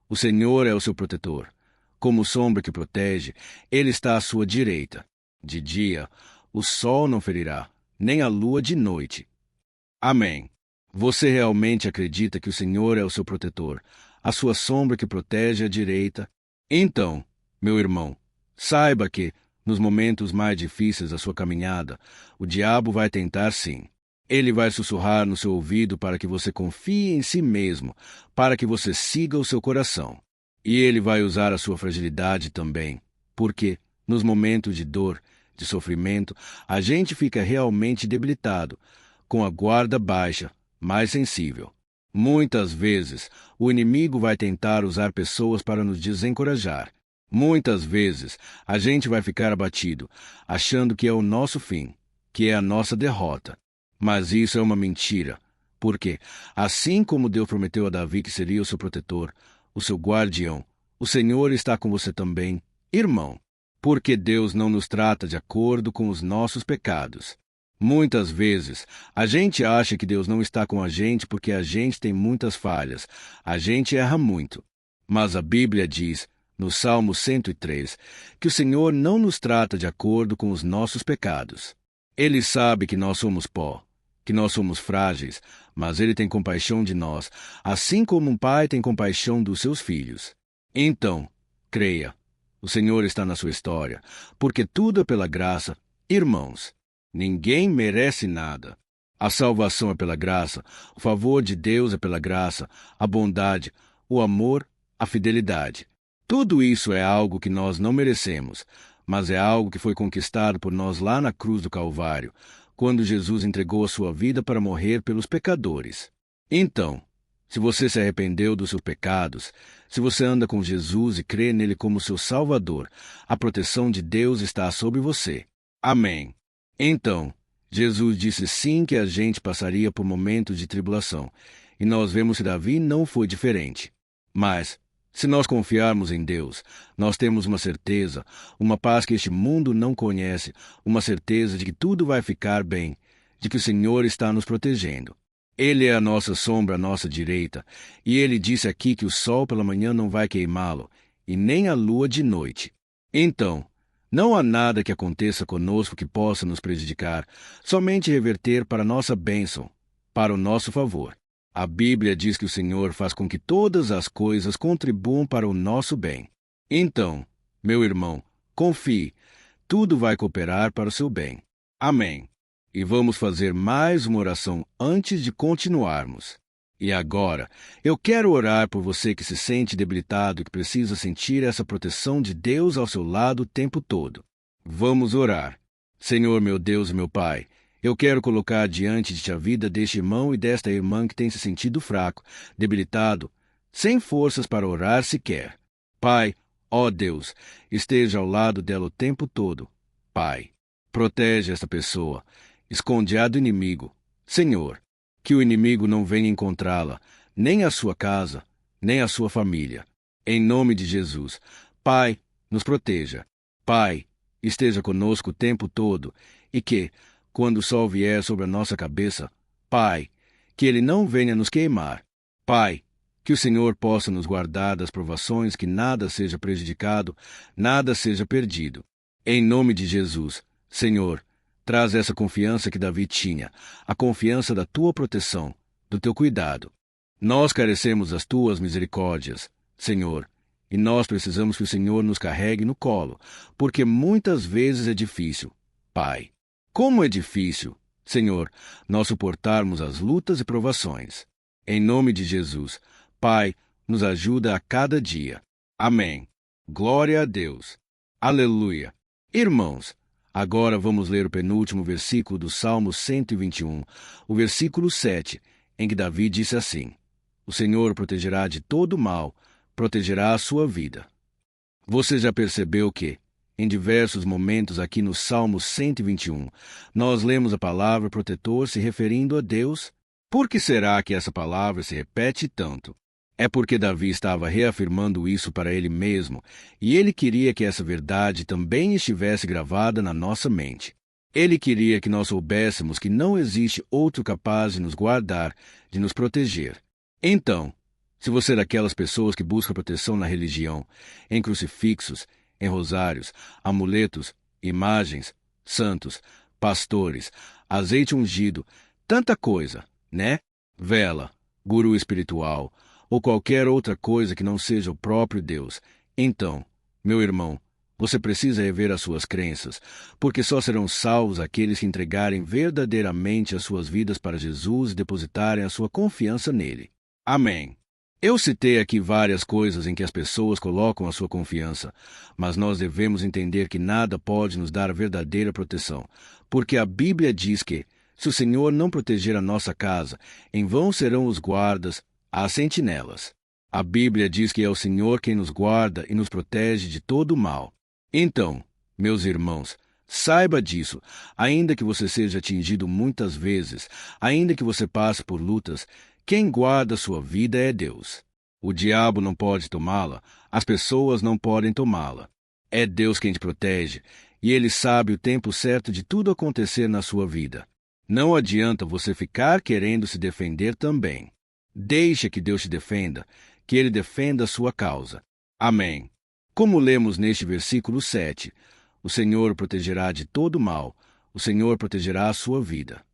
O Senhor é o seu protetor. Como sombra que protege, ele está à sua direita. De dia, o sol não ferirá, nem a lua de noite. Amém. Você realmente acredita que o Senhor é o seu protetor, a sua sombra que protege à direita? Então, meu irmão, saiba que, nos momentos mais difíceis da sua caminhada, o diabo vai tentar sim. Ele vai sussurrar no seu ouvido para que você confie em si mesmo, para que você siga o seu coração. E ele vai usar a sua fragilidade também, porque, nos momentos de dor, de sofrimento, a gente fica realmente debilitado, com a guarda baixa, mais sensível. Muitas vezes, o inimigo vai tentar usar pessoas para nos desencorajar. Muitas vezes, a gente vai ficar abatido, achando que é o nosso fim, que é a nossa derrota. Mas isso é uma mentira, porque, assim como Deus prometeu a Davi que seria o seu protetor, o seu guardião, o Senhor está com você também, irmão, porque Deus não nos trata de acordo com os nossos pecados. Muitas vezes, a gente acha que Deus não está com a gente porque a gente tem muitas falhas, a gente erra muito. Mas a Bíblia diz, no Salmo 103, que o Senhor não nos trata de acordo com os nossos pecados. Ele sabe que nós somos pó, que nós somos frágeis, mas Ele tem compaixão de nós, assim como um pai tem compaixão dos seus filhos. Então, creia, o Senhor está na sua história, porque tudo é pela graça. Irmãos, ninguém merece nada. A salvação é pela graça, o favor de Deus é pela graça, a bondade, o amor, a fidelidade. Tudo isso é algo que nós não merecemos, mas é algo que foi conquistado por nós lá na cruz do Calvário, quando Jesus entregou a sua vida para morrer pelos pecadores. Então, se você se arrependeu dos seus pecados, se você anda com Jesus e crê nele como seu Salvador, a proteção de Deus está sobre você. Amém. Então, Jesus disse sim que a gente passaria por momentos de tribulação, e nós vemos que Davi não foi diferente. Mas, se nós confiarmos em Deus, nós temos uma certeza, uma paz que este mundo não conhece, uma certeza de que tudo vai ficar bem, de que o Senhor está nos protegendo. Ele é a nossa sombra à nossa direita, e ele disse aqui que o sol pela manhã não vai queimá-lo, e nem a lua de noite. Então, não há nada que aconteça conosco que possa nos prejudicar, somente reverter para nossa bênção, para o nosso favor. A Bíblia diz que o Senhor faz com que todas as coisas contribuam para o nosso bem. Então, meu irmão, confie, tudo vai cooperar para o seu bem. Amém. E vamos fazer mais uma oração antes de continuarmos. E agora, eu quero orar por você que se sente debilitado e que precisa sentir essa proteção de Deus ao seu lado o tempo todo. Vamos orar. Senhor, meu Deus e meu Pai, eu quero colocar diante de ti a vida deste irmão e desta irmã que tem se sentido fraco, debilitado, sem forças para orar sequer. Pai, ó Deus, esteja ao lado dela o tempo todo. Pai, protege esta pessoa. Esconde-a do inimigo. Senhor, que o inimigo não venha encontrá-la, nem a sua casa, nem a sua família. Em nome de Jesus, Pai, nos proteja. Pai, esteja conosco o tempo todo e que, quando o sol vier sobre a nossa cabeça, Pai, que ele não venha nos queimar. Pai, que o Senhor possa nos guardar das provações, que nada seja prejudicado, nada seja perdido. Em nome de Jesus, Senhor, traz essa confiança que Davi tinha, a confiança da tua proteção, do teu cuidado. Nós carecemos das tuas misericórdias, Senhor, e nós precisamos que o Senhor nos carregue no colo, porque muitas vezes é difícil. Pai, como é difícil, Senhor, nós suportarmos as lutas e provações. Em nome de Jesus, Pai, nos ajuda a cada dia. Amém. Glória a Deus. Aleluia. Irmãos, agora vamos ler o penúltimo versículo do Salmo 121, o versículo 7, em que Davi disse assim: O Senhor protegerá de todo mal, protegerá a sua vida. Você já percebeu que, em diversos momentos aqui no Salmo 121, nós lemos a palavra protetor se referindo a Deus? Por que será que essa palavra se repete tanto? É porque Davi estava reafirmando isso para ele mesmo, e ele queria que essa verdade também estivesse gravada na nossa mente. Ele queria que nós soubéssemos que não existe outro capaz de nos guardar, de nos proteger. Então, se você é daquelas pessoas que buscam proteção na religião, em crucifixos, em rosários, amuletos, imagens, santos, pastores, azeite ungido, tanta coisa, né? Vela, guru espiritual, ou qualquer outra coisa que não seja o próprio Deus, então, meu irmão, você precisa rever as suas crenças, porque só serão salvos aqueles que entregarem verdadeiramente as suas vidas para Jesus e depositarem a sua confiança nele. Amém. Eu citei aqui várias coisas em que as pessoas colocam a sua confiança, mas nós devemos entender que nada pode nos dar a verdadeira proteção, porque a Bíblia diz que, se o Senhor não proteger a nossa casa, em vão serão os guardas, as sentinelas. A Bíblia diz que é o Senhor quem nos guarda e nos protege de todo o mal. Então, meus irmãos, saiba disso, ainda que você seja atingido muitas vezes, ainda que você passe por lutas, quem guarda sua vida é Deus. O diabo não pode tomá-la, as pessoas não podem tomá-la. É Deus quem te protege, e Ele sabe o tempo certo de tudo acontecer na sua vida. Não adianta você ficar querendo se defender também. Deixe que Deus te defenda, que Ele defenda a sua causa. Amém. Como lemos neste versículo 7, o Senhor protegerá de todo mal, o Senhor protegerá a sua vida.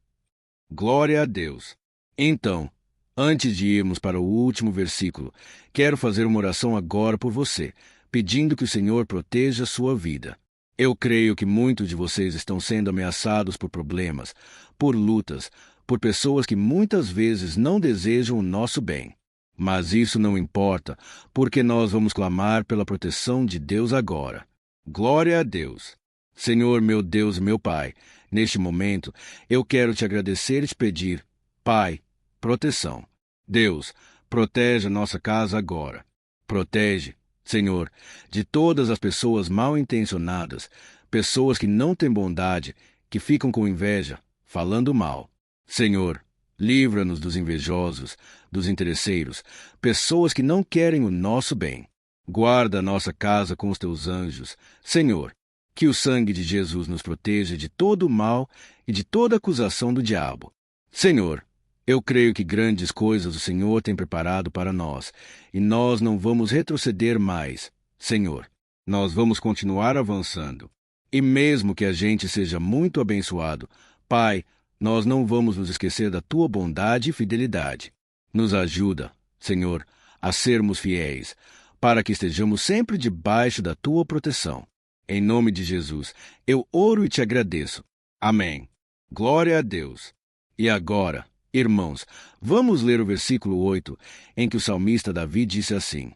Glória a Deus. Então, antes de irmos para o último versículo, quero fazer uma oração agora por você, pedindo que o Senhor proteja a sua vida. Eu creio que muitos de vocês estão sendo ameaçados por problemas, por lutas, por pessoas que muitas vezes não desejam o nosso bem. Mas isso não importa, porque nós vamos clamar pela proteção de Deus agora. Glória a Deus. Senhor, meu Deus e meu Pai, neste momento eu quero te agradecer e te pedir, Pai, proteção. Deus, protege a nossa casa agora. Protege, Senhor, de todas as pessoas mal intencionadas, pessoas que não têm bondade, que ficam com inveja, falando mal. Senhor, livra-nos dos invejosos, dos interesseiros, pessoas que não querem o nosso bem. Guarda a nossa casa com os teus anjos. Senhor, que o sangue de Jesus nos proteja de todo o mal e de toda acusação do diabo. Senhor, Eu creio que grandes coisas o Senhor tem preparado para nós, e nós não vamos retroceder mais, Senhor. Nós vamos continuar avançando. E mesmo que a gente seja muito abençoado, Pai, nós não vamos nos esquecer da Tua bondade e fidelidade. Nos ajuda, Senhor, a sermos fiéis, para que estejamos sempre debaixo da Tua proteção. Em nome de Jesus, eu oro e te agradeço. Amém. Glória a Deus. E agora, irmãos, vamos ler o versículo 8, em que o salmista Davi disse assim: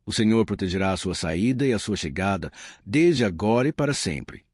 O Senhor protegerá a sua saída e a sua chegada, desde agora e para sempre.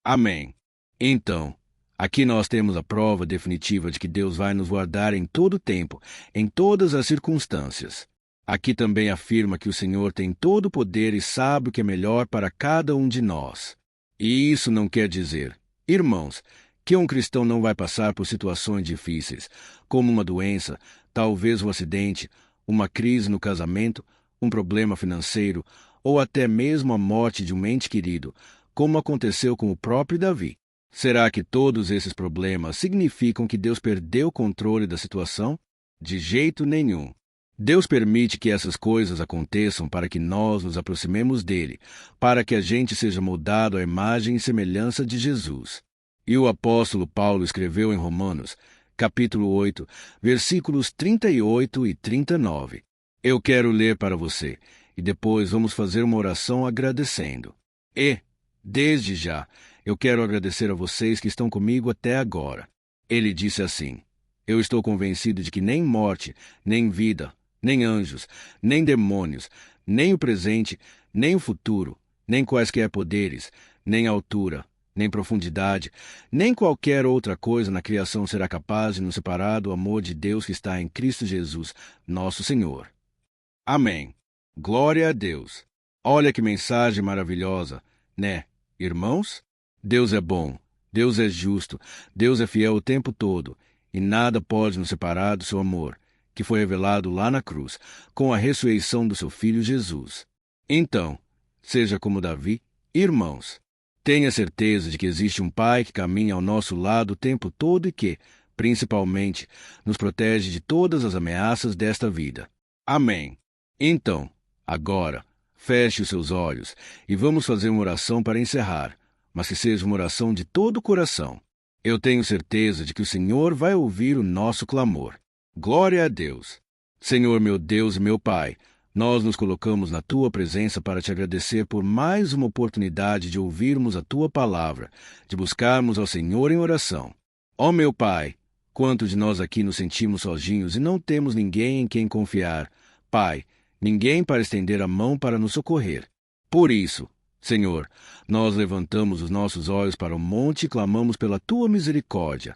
Amém. Então, aqui nós temos a prova definitiva de que Deus vai nos guardar em todo o tempo, em todas as circunstâncias. Aqui também afirma que o Senhor tem todo o poder e sabe o que é melhor para cada um de nós. E isso não quer dizer, irmãos, que um cristão não vai passar por situações difíceis, como uma doença, talvez um acidente, uma crise no casamento, um problema financeiro, ou até mesmo a morte de um ente querido, como aconteceu com o próprio Davi. Será que todos esses problemas significam que Deus perdeu o controle da situação? De jeito nenhum. Deus permite que essas coisas aconteçam para que nós nos aproximemos dele, para que a gente seja moldado à imagem e semelhança de Jesus. E o apóstolo Paulo escreveu em Romanos, capítulo 8, versículos 38 e 39. Eu quero ler para você, e depois vamos fazer uma oração agradecendo. E, desde já, eu quero agradecer a vocês que estão comigo até agora. Ele disse assim: Eu estou convencido de que nem morte, nem vida, nem anjos, nem demônios, nem o presente, nem o futuro, nem quaisquer poderes, nem altura, nem profundidade, nem qualquer outra coisa na criação será capaz de nos separar do amor de Deus que está em Cristo Jesus, nosso Senhor. Amém. Glória a Deus. Olha que mensagem maravilhosa, né, irmãos? Deus é bom, Deus é justo, Deus é fiel o tempo todo, e nada pode nos separar do seu amor, que foi revelado lá na cruz, com a ressurreição do seu Filho Jesus. Então, seja como Davi, irmãos, tenha certeza de que existe um Pai que caminha ao nosso lado o tempo todo e que, principalmente, nos protege de todas as ameaças desta vida. Amém. Então, agora, feche os seus olhos e vamos fazer uma oração para encerrar, mas que seja uma oração de todo o coração. Eu tenho certeza de que o Senhor vai ouvir o nosso clamor. Glória a Deus. Senhor, meu Deus e meu Pai, nós nos colocamos na Tua presença para te agradecer por mais uma oportunidade de ouvirmos a Tua palavra, de buscarmos ao Senhor em oração. Ó meu Pai, quantos de nós aqui nos sentimos sozinhos e não temos ninguém em quem confiar? Pai, ninguém para estender a mão para nos socorrer. Por isso, Senhor, nós levantamos os nossos olhos para o monte e clamamos pela Tua misericórdia,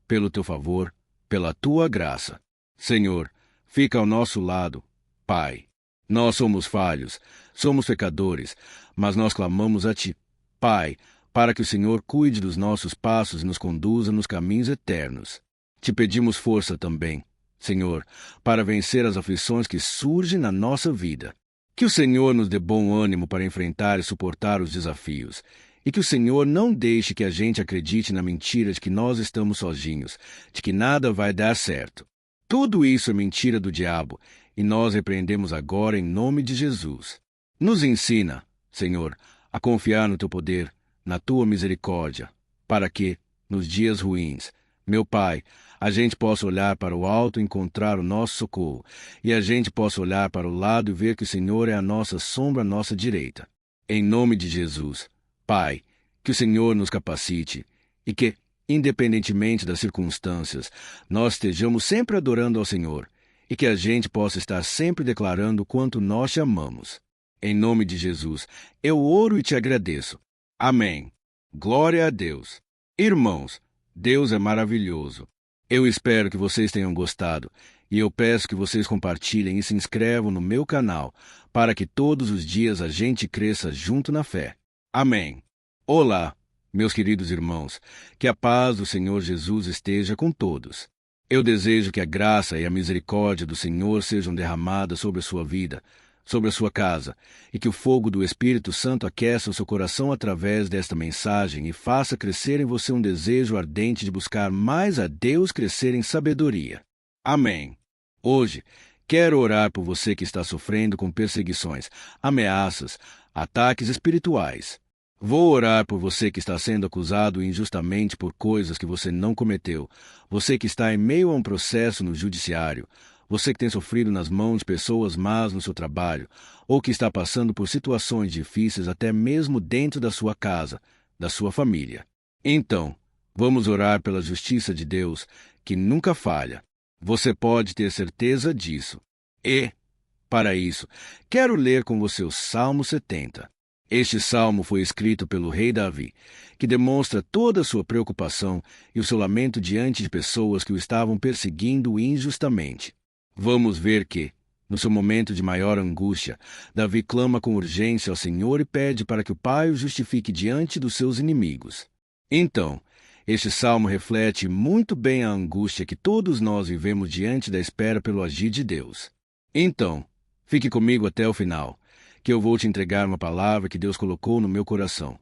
pelo Teu favor, pela Tua graça. Senhor, fica ao nosso lado, Pai. Nós somos falhos, somos pecadores, mas nós clamamos a Ti, Pai, para que o Senhor cuide dos nossos passos e nos conduza nos caminhos eternos. Te pedimos força também, Senhor, para vencer as aflições que surgem na nossa vida. Que o Senhor nos dê bom ânimo para enfrentar e suportar os desafios, e que o Senhor não deixe que a gente acredite na mentira de que nós estamos sozinhos, de que nada vai dar certo. Tudo isso é mentira do diabo, e nós repreendemos agora em nome de Jesus. Nos ensina, Senhor, a confiar no Teu poder, na Tua misericórdia, para que, nos dias ruins, meu Pai, a gente possa olhar para o alto e encontrar o nosso socorro, e a gente possa olhar para o lado e ver que o Senhor é a nossa sombra à nossa direita. Em nome de Jesus, Pai, que o Senhor nos capacite e que, independentemente das circunstâncias, nós estejamos sempre adorando ao Senhor e que a gente possa estar sempre declarando o quanto nós te amamos. Em nome de Jesus, eu oro e te agradeço. Amém. Glória a Deus. Irmãos, Deus é maravilhoso. Eu espero que vocês tenham gostado e eu peço que vocês compartilhem e se inscrevam no meu canal para que todos os dias a gente cresça junto na fé. Amém. Olá, meus queridos irmãos, que a paz do Senhor Jesus esteja com todos. Eu desejo que a graça e a misericórdia do Senhor sejam derramadas sobre a sua vida, sobre a sua casa, e que o fogo do Espírito Santo aqueça o seu coração através desta mensagem e faça crescer em você um desejo ardente de buscar mais a Deus, crescer em sabedoria. Amém. Hoje, quero orar por você que está sofrendo com perseguições, ameaças, ataques espirituais. Vou orar por você que está sendo acusado injustamente por coisas que você não cometeu, você que está em meio a um processo no judiciário, você que tem sofrido nas mãos de pessoas más no seu trabalho, ou que está passando por situações difíceis até mesmo dentro da sua casa, da sua família. Então, vamos orar pela justiça de Deus, que nunca falha. Você pode ter certeza disso. E, para isso, quero ler com você o Salmo 70. Este salmo foi escrito pelo rei Davi, que demonstra toda a sua preocupação e o seu lamento diante de pessoas que o estavam perseguindo injustamente. Vamos ver que, no seu momento de maior angústia, Davi clama com urgência ao Senhor e pede para que o Pai o justifique diante dos seus inimigos. Então, este salmo reflete muito bem a angústia que todos nós vivemos diante da espera pelo agir de Deus. Então, fique comigo até o final, que eu vou te entregar uma palavra que Deus colocou no meu coração.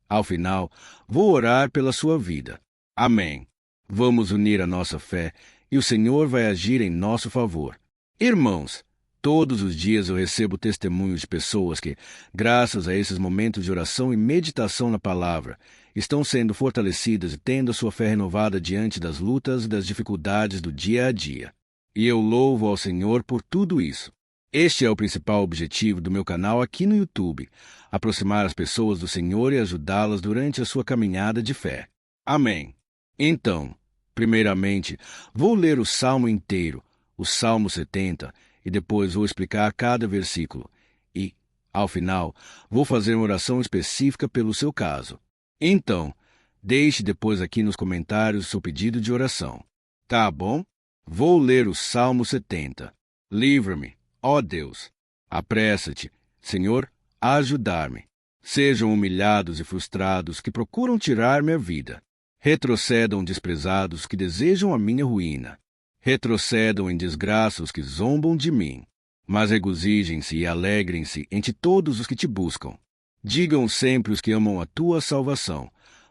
Ao final, vou orar pela sua vida. Amém. Vamos unir a nossa fé e o Senhor vai agir em nosso favor. Irmãos, todos os dias eu recebo testemunhos de pessoas que, graças a esses momentos de oração e meditação na palavra, estão sendo fortalecidas e tendo a sua fé renovada diante das lutas e das dificuldades do dia a dia. E eu louvo ao Senhor por tudo isso. Este é o principal objetivo do meu canal aqui no YouTube, aproximar as pessoas do Senhor e ajudá-las durante a sua caminhada de fé. Amém. Então, primeiramente, vou ler o Salmo inteiro, o Salmo 70, e depois vou explicar cada versículo. E, ao final, vou fazer uma oração específica pelo seu caso. Então, deixe depois aqui nos comentários o seu pedido de oração. Tá bom? Vou ler o Salmo 70. Livra-me, ó Deus. Apressa-te, Senhor, a ajudar-me. Sejam humilhados e frustrados que procuram tirar-me a vida. Retrocedam desprezados que desejam a minha ruína. Retrocedam em desgraça os que zombam de mim. Mas regozijem-se e alegrem-se entre todos os que te buscam. Digam sempre os que amam a tua salvação,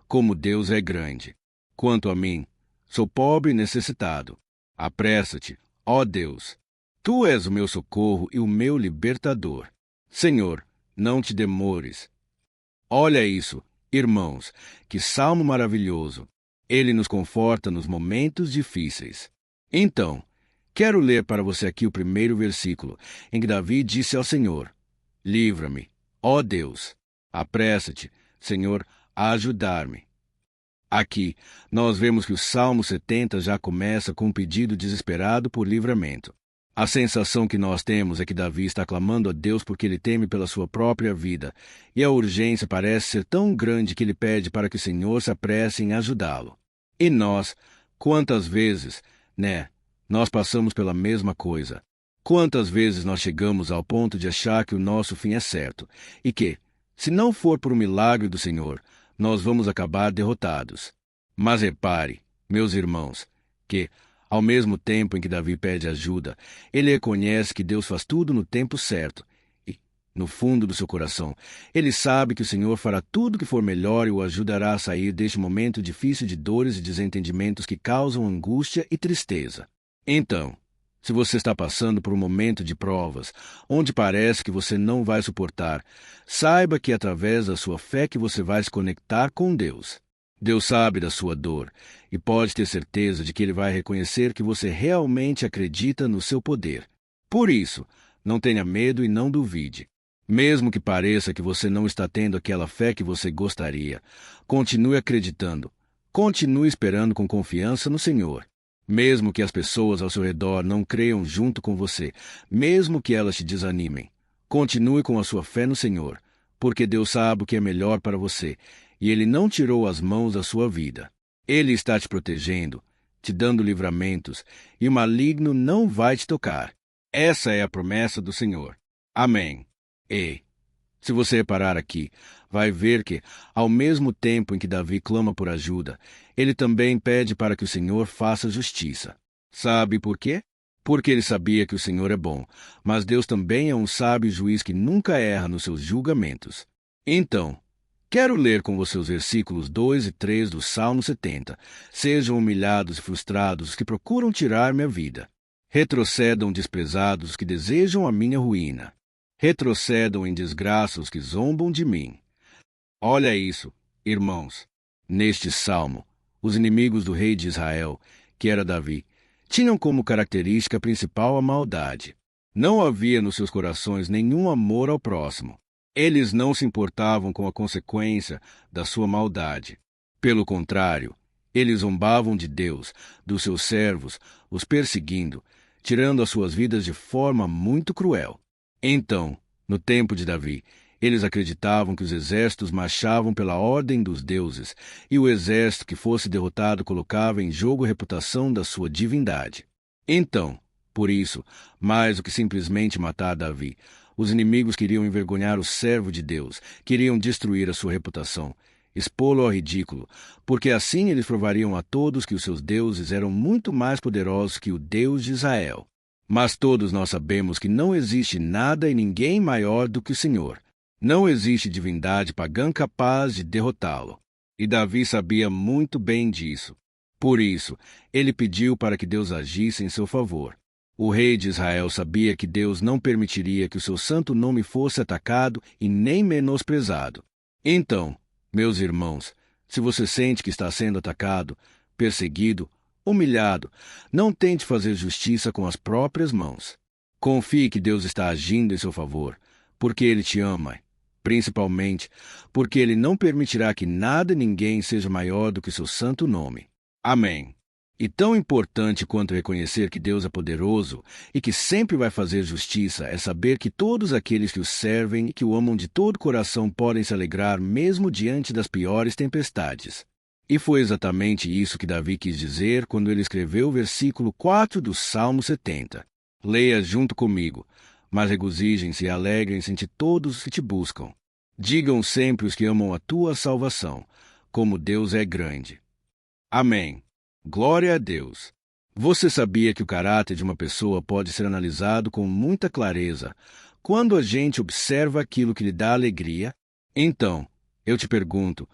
como Deus é grande. Quanto a mim, sou pobre e necessitado. Apressa-te, ó Deus. Tu és o meu socorro e o meu libertador. Senhor, não te demores. Olha isso, irmãos, que salmo maravilhoso. Ele nos conforta nos momentos difíceis. Então, quero ler para você aqui o primeiro versículo, em que Davi disse ao Senhor: Livra-me, ó Deus. Apressa-te, Senhor, a ajudar-me. Aqui, nós vemos que o Salmo 70 já começa com um pedido desesperado por livramento. A sensação que nós temos é que Davi está clamando a Deus porque ele teme pela sua própria vida, e a urgência parece ser tão grande que ele pede para que o Senhor se apresse em ajudá-lo. E nós, quantas vezes, nós passamos pela mesma coisa. Quantas vezes nós chegamos ao ponto de achar que o nosso fim é certo, e que, se não for por um milagre do Senhor, nós vamos acabar derrotados. Mas repare, meus irmãos, que, ao mesmo tempo em que Davi pede ajuda, ele reconhece que Deus faz tudo no tempo certo. E, no fundo do seu coração, ele sabe que o Senhor fará tudo o que for melhor e o ajudará a sair deste momento difícil de dores e desentendimentos que causam angústia e tristeza. Então, se você está passando por um momento de provas, onde parece que você não vai suportar, saiba que é através da sua fé que você vai se conectar com Deus. Deus sabe da sua dor e pode ter certeza de que Ele vai reconhecer que você realmente acredita no seu poder. Por isso, não tenha medo e não duvide. Mesmo que pareça que você não está tendo aquela fé que você gostaria, continue acreditando. Continue esperando com confiança no Senhor. Mesmo que as pessoas ao seu redor não creiam junto com você, mesmo que elas te desanimem, continue com a sua fé no Senhor, porque Deus sabe o que é melhor para você, e Ele não tirou as mãos da sua vida. Ele está te protegendo, te dando livramentos, e o maligno não vai te tocar. Essa é a promessa do Senhor. Amém. E, se você reparar aqui, vai ver que, ao mesmo tempo em que Davi clama por ajuda, ele também pede para que o Senhor faça justiça. Sabe por quê? Porque ele sabia que o Senhor é bom, mas Deus também é um sábio juiz que nunca erra nos seus julgamentos. Então, Quero ler com você os versículos 2 e 3 do Salmo 70. Sejam humilhados e frustrados os que procuram tirar minha vida. Retrocedam desprezados os que desejam a minha ruína. Retrocedam em desgraça os que zombam de mim. Olha isso, irmãos. Neste salmo, os inimigos do rei de Israel, que era Davi, tinham como característica principal a maldade. Não havia nos seus corações nenhum amor ao próximo. Eles não se importavam com a consequência da sua maldade. Pelo contrário, eles zombavam de Deus, dos seus servos, os perseguindo, tirando as suas vidas de forma muito cruel. Então, no tempo de Davi, eles acreditavam que os exércitos marchavam pela ordem dos deuses, e o exército que fosse derrotado colocava em jogo a reputação da sua divindade. Então, por isso, mais do que simplesmente matar Davi, os inimigos queriam envergonhar o servo de Deus, queriam destruir a sua reputação, expô-lo ao ridículo, porque assim eles provariam a todos que os seus deuses eram muito mais poderosos que o Deus de Israel. Mas todos nós sabemos que não existe nada e ninguém maior do que o Senhor. Não existe divindade pagã capaz de derrotá-lo. E Davi sabia muito bem disso. Por isso, ele pediu para que Deus agisse em seu favor. O rei de Israel sabia que Deus não permitiria que o seu santo nome fosse atacado e nem menosprezado. Então, meus irmãos, se você sente que está sendo atacado, perseguido, humilhado, não tente fazer justiça com as próprias mãos. Confie que Deus está agindo em seu favor, porque Ele te ama, principalmente porque Ele não permitirá que nada e ninguém seja maior do que seu santo nome. Amém. E tão importante quanto reconhecer que Deus é poderoso e que sempre vai fazer justiça é saber que todos aqueles que o servem e que o amam de todo o coração podem se alegrar mesmo diante das piores tempestades. E foi exatamente isso que Davi quis dizer quando ele escreveu o versículo 4 do Salmo 70. Leia junto comigo. Mas regozijem-se e alegrem-se entre todos os que te buscam. Digam sempre os que amam a tua salvação, como Deus é grande. Amém. Glória a Deus. Você sabia que o caráter de uma pessoa pode ser analisado com muita clareza quando a gente observa aquilo que lhe dá alegria? Então, eu te pergunto,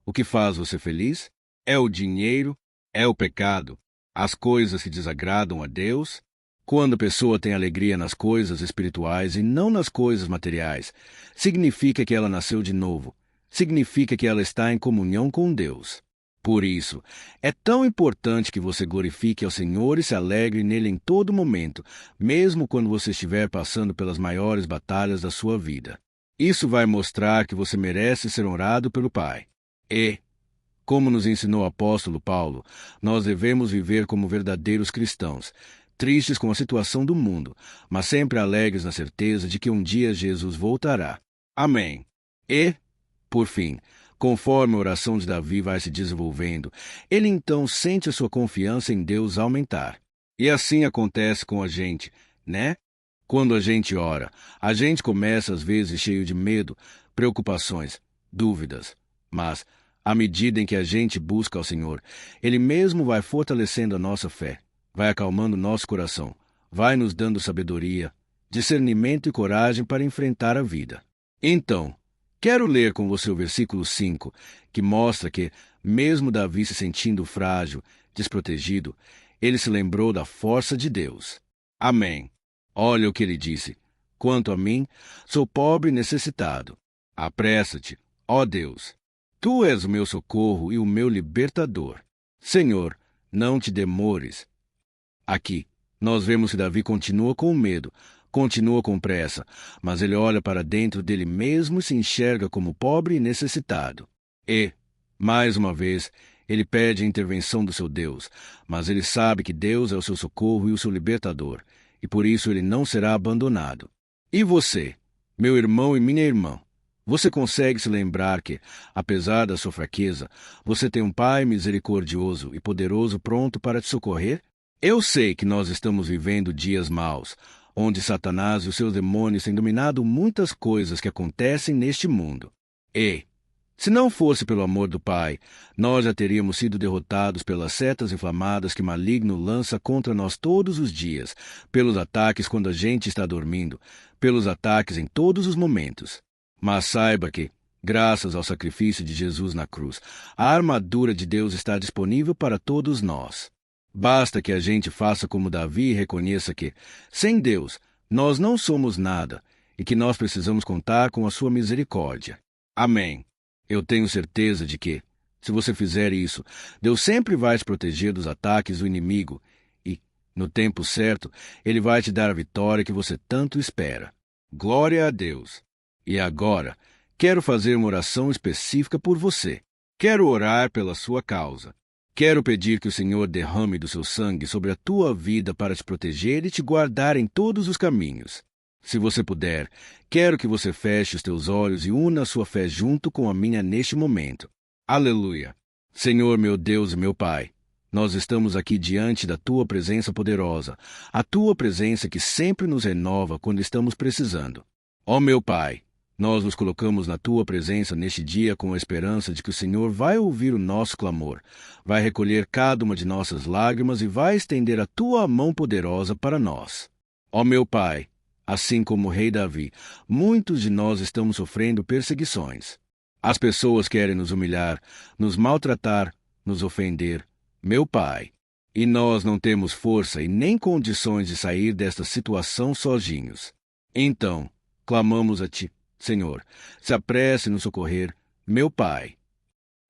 o que faz você feliz? É o dinheiro? É o pecado? As coisas que desagradam a Deus? Quando a pessoa tem alegria nas coisas espirituais e não nas coisas materiais, significa que ela nasceu de novo. Significa que ela está em comunhão com Deus. Por isso, é tão importante que você glorifique ao Senhor e se alegre nele em todo momento, mesmo quando você estiver passando pelas maiores batalhas da sua vida. Isso vai mostrar que você merece ser honrado pelo Pai. E, como nos ensinou o apóstolo Paulo, nós devemos viver como verdadeiros cristãos, tristes com a situação do mundo, mas sempre alegres na certeza de que um dia Jesus voltará. Amém. E, por fim, conforme a oração de Davi vai se desenvolvendo, ele então sente a sua confiança em Deus aumentar. E assim acontece com a gente, né? Quando a gente ora, a gente começa às vezes cheio de medo, preocupações, dúvidas, mas, à medida em que a gente busca ao Senhor, Ele mesmo vai fortalecendo a nossa fé, vai acalmando nosso coração, vai nos dando sabedoria, discernimento e coragem para enfrentar a vida. Então, quero ler com você o versículo 5, que mostra que, mesmo Davi se sentindo frágil, desprotegido, ele se lembrou da força de Deus. Amém. Olha o que ele disse. Quanto a mim, sou pobre e necessitado. Apressa-te, ó Deus. Tu és o meu socorro e o meu libertador. Senhor, não te demores. Aqui, nós vemos que Davi continua com medo, continua com pressa, mas ele olha para dentro dele mesmo e se enxerga como pobre e necessitado. E, mais uma vez, ele pede a intervenção do seu Deus, mas ele sabe que Deus é o seu socorro e o seu libertador, e por isso ele não será abandonado. E você, meu irmão e minha irmã, você consegue se lembrar que, apesar da sua fraqueza, você tem um Pai misericordioso e poderoso pronto para te socorrer? Eu sei que nós estamos vivendo dias maus, onde Satanás e os seus demônios têm dominado muitas coisas que acontecem neste mundo. E, se não fosse pelo amor do Pai, nós já teríamos sido derrotados pelas setas inflamadas que o maligno lança contra nós todos os dias, pelos ataques quando a gente está dormindo, pelos ataques em todos os momentos. Mas saiba que, Graças ao sacrifício de Jesus na cruz, a armadura de Deus está disponível para todos nós. Basta que a gente faça como Davi e reconheça que, sem Deus, nós não somos nada e que nós precisamos contar com a sua misericórdia. Amém. Eu tenho certeza de que, se você fizer isso, Deus sempre vai te proteger dos ataques do inimigo e, no tempo certo, Ele vai te dar a vitória que você tanto espera. Glória a Deus! E agora, quero fazer uma oração específica por você. Quero orar pela sua causa. Quero pedir que o Senhor derrame do seu sangue sobre a tua vida para te proteger e te guardar em todos os caminhos. Se você puder, quero que você feche os teus olhos e una a sua fé junto com a minha neste momento. Aleluia! Senhor, meu Deus e meu Pai, nós estamos aqui diante da Tua presença poderosa, a Tua presença que sempre nos renova quando estamos precisando. Ó meu Pai, nós nos colocamos na Tua presença neste dia com a esperança de que o Senhor vai ouvir o nosso clamor, vai recolher cada uma de nossas lágrimas e vai estender a Tua mão poderosa para nós. Ó meu Pai, assim como o rei Davi, muitos de nós estamos sofrendo perseguições. As pessoas querem nos humilhar, nos maltratar, nos ofender, meu Pai. E nós não temos força e nem condições de sair desta situação sozinhos. Então, clamamos a Ti, Senhor, se apresse em nos socorrer, meu Pai.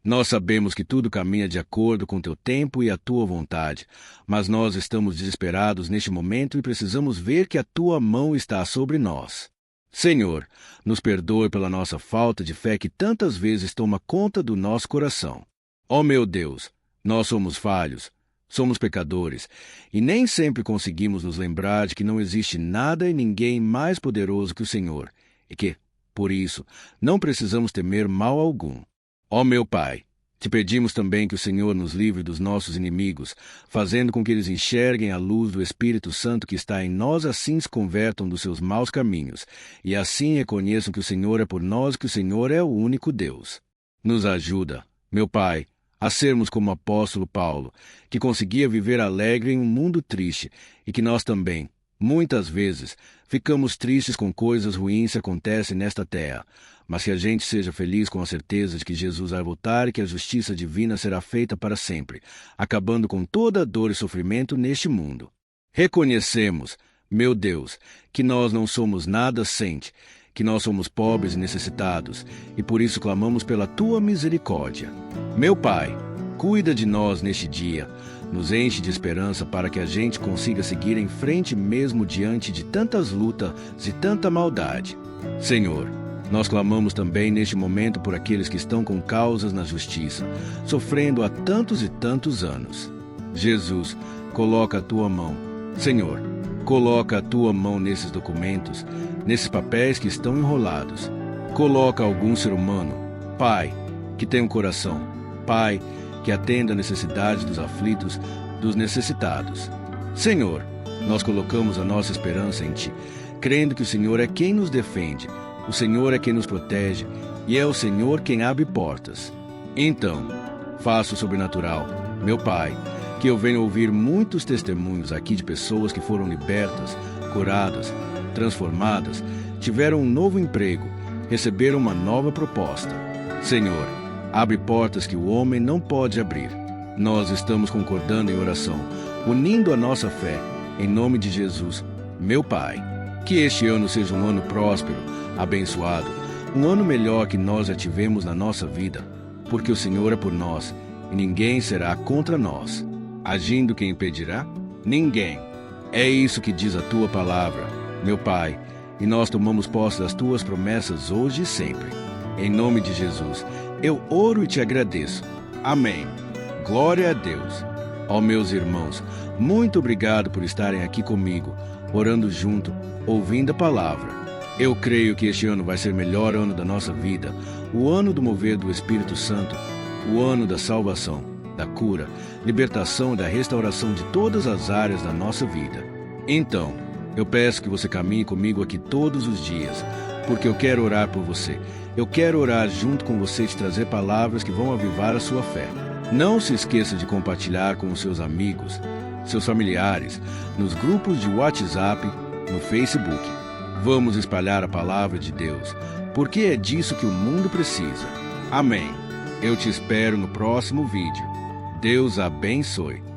Nós sabemos que tudo caminha de acordo com Teu tempo e a Tua vontade, mas nós estamos desesperados neste momento e precisamos ver que a Tua mão está sobre nós. Senhor, nos perdoe pela nossa falta de fé que tantas vezes toma conta do nosso coração. Ó meu Deus, nós somos falhos, somos pecadores, e nem sempre conseguimos nos lembrar de que não existe nada e ninguém mais poderoso que o Senhor, e que, por isso, não precisamos temer mal algum. Ó meu Pai, te pedimos também que o Senhor nos livre dos nossos inimigos, fazendo com que eles enxerguem a luz do Espírito Santo que está em nós, assim se convertam dos seus maus caminhos, e assim reconheçam que o Senhor é por nós e que o Senhor é o único Deus. Nos ajuda, meu Pai, a sermos como o apóstolo Paulo, que conseguia viver alegre em um mundo triste, e que nós também, muitas vezes, ficamos tristes com coisas ruins que acontecem nesta terra, mas que a gente seja feliz com a certeza de que Jesus vai voltar e que a justiça divina será feita para sempre, acabando com toda a dor e sofrimento neste mundo. Reconhecemos, meu Deus, que nós não somos nada sem Ti, que nós somos pobres e necessitados, e por isso clamamos pela Tua misericórdia. Meu Pai, cuida de nós neste dia, nos enche de esperança para que a gente consiga seguir em frente mesmo diante de tantas lutas e tanta maldade. Senhor, nós clamamos também neste momento por aqueles que estão com causas na justiça, sofrendo há tantos e tantos anos. Jesus, coloca a Tua mão. Senhor, coloca a Tua mão nesses documentos, nesses papéis que estão enrolados. Coloca algum ser humano, Pai, que tem um coração, Pai, que atenda a necessidade dos aflitos, dos necessitados. Senhor, nós colocamos a nossa esperança em Ti, crendo que o Senhor é quem nos defende, o Senhor é quem nos protege e é o Senhor quem abre portas. Então, faça o sobrenatural, meu Pai, que eu venha ouvir muitos testemunhos aqui de pessoas que foram libertas, curadas, transformadas, tiveram um novo emprego, receberam uma nova proposta. Senhor, abre portas que o homem não pode abrir. Nós estamos concordando em oração, unindo a nossa fé, em nome de Jesus, meu Pai. Que este ano seja um ano próspero, abençoado, um ano melhor que nós já tivemos na nossa vida, porque o Senhor é por nós e ninguém será contra nós. Agindo quem impedirá? Ninguém. É isso que diz a Tua palavra, meu Pai, e nós tomamos posse das Tuas promessas hoje e sempre. Em nome de Jesus, eu oro e Te agradeço. Amém. Glória a Deus. Ó meus irmãos, muito obrigado por estarem aqui comigo, orando junto, ouvindo a palavra. Eu creio que este ano vai ser o melhor ano da nossa vida, o ano do mover do Espírito Santo, o ano da salvação, da cura, libertação e da restauração de todas as áreas da nossa vida. Então, eu peço que você caminhe comigo aqui todos os dias, porque eu quero orar por você. Eu quero orar junto com você e te trazer palavras que vão avivar a sua fé. Não se esqueça de compartilhar com os seus amigos, seus familiares, nos grupos de WhatsApp, no Facebook. Vamos espalhar a palavra de Deus, porque é disso que o mundo precisa. Amém. Eu te espero no próximo vídeo. Deus abençoe.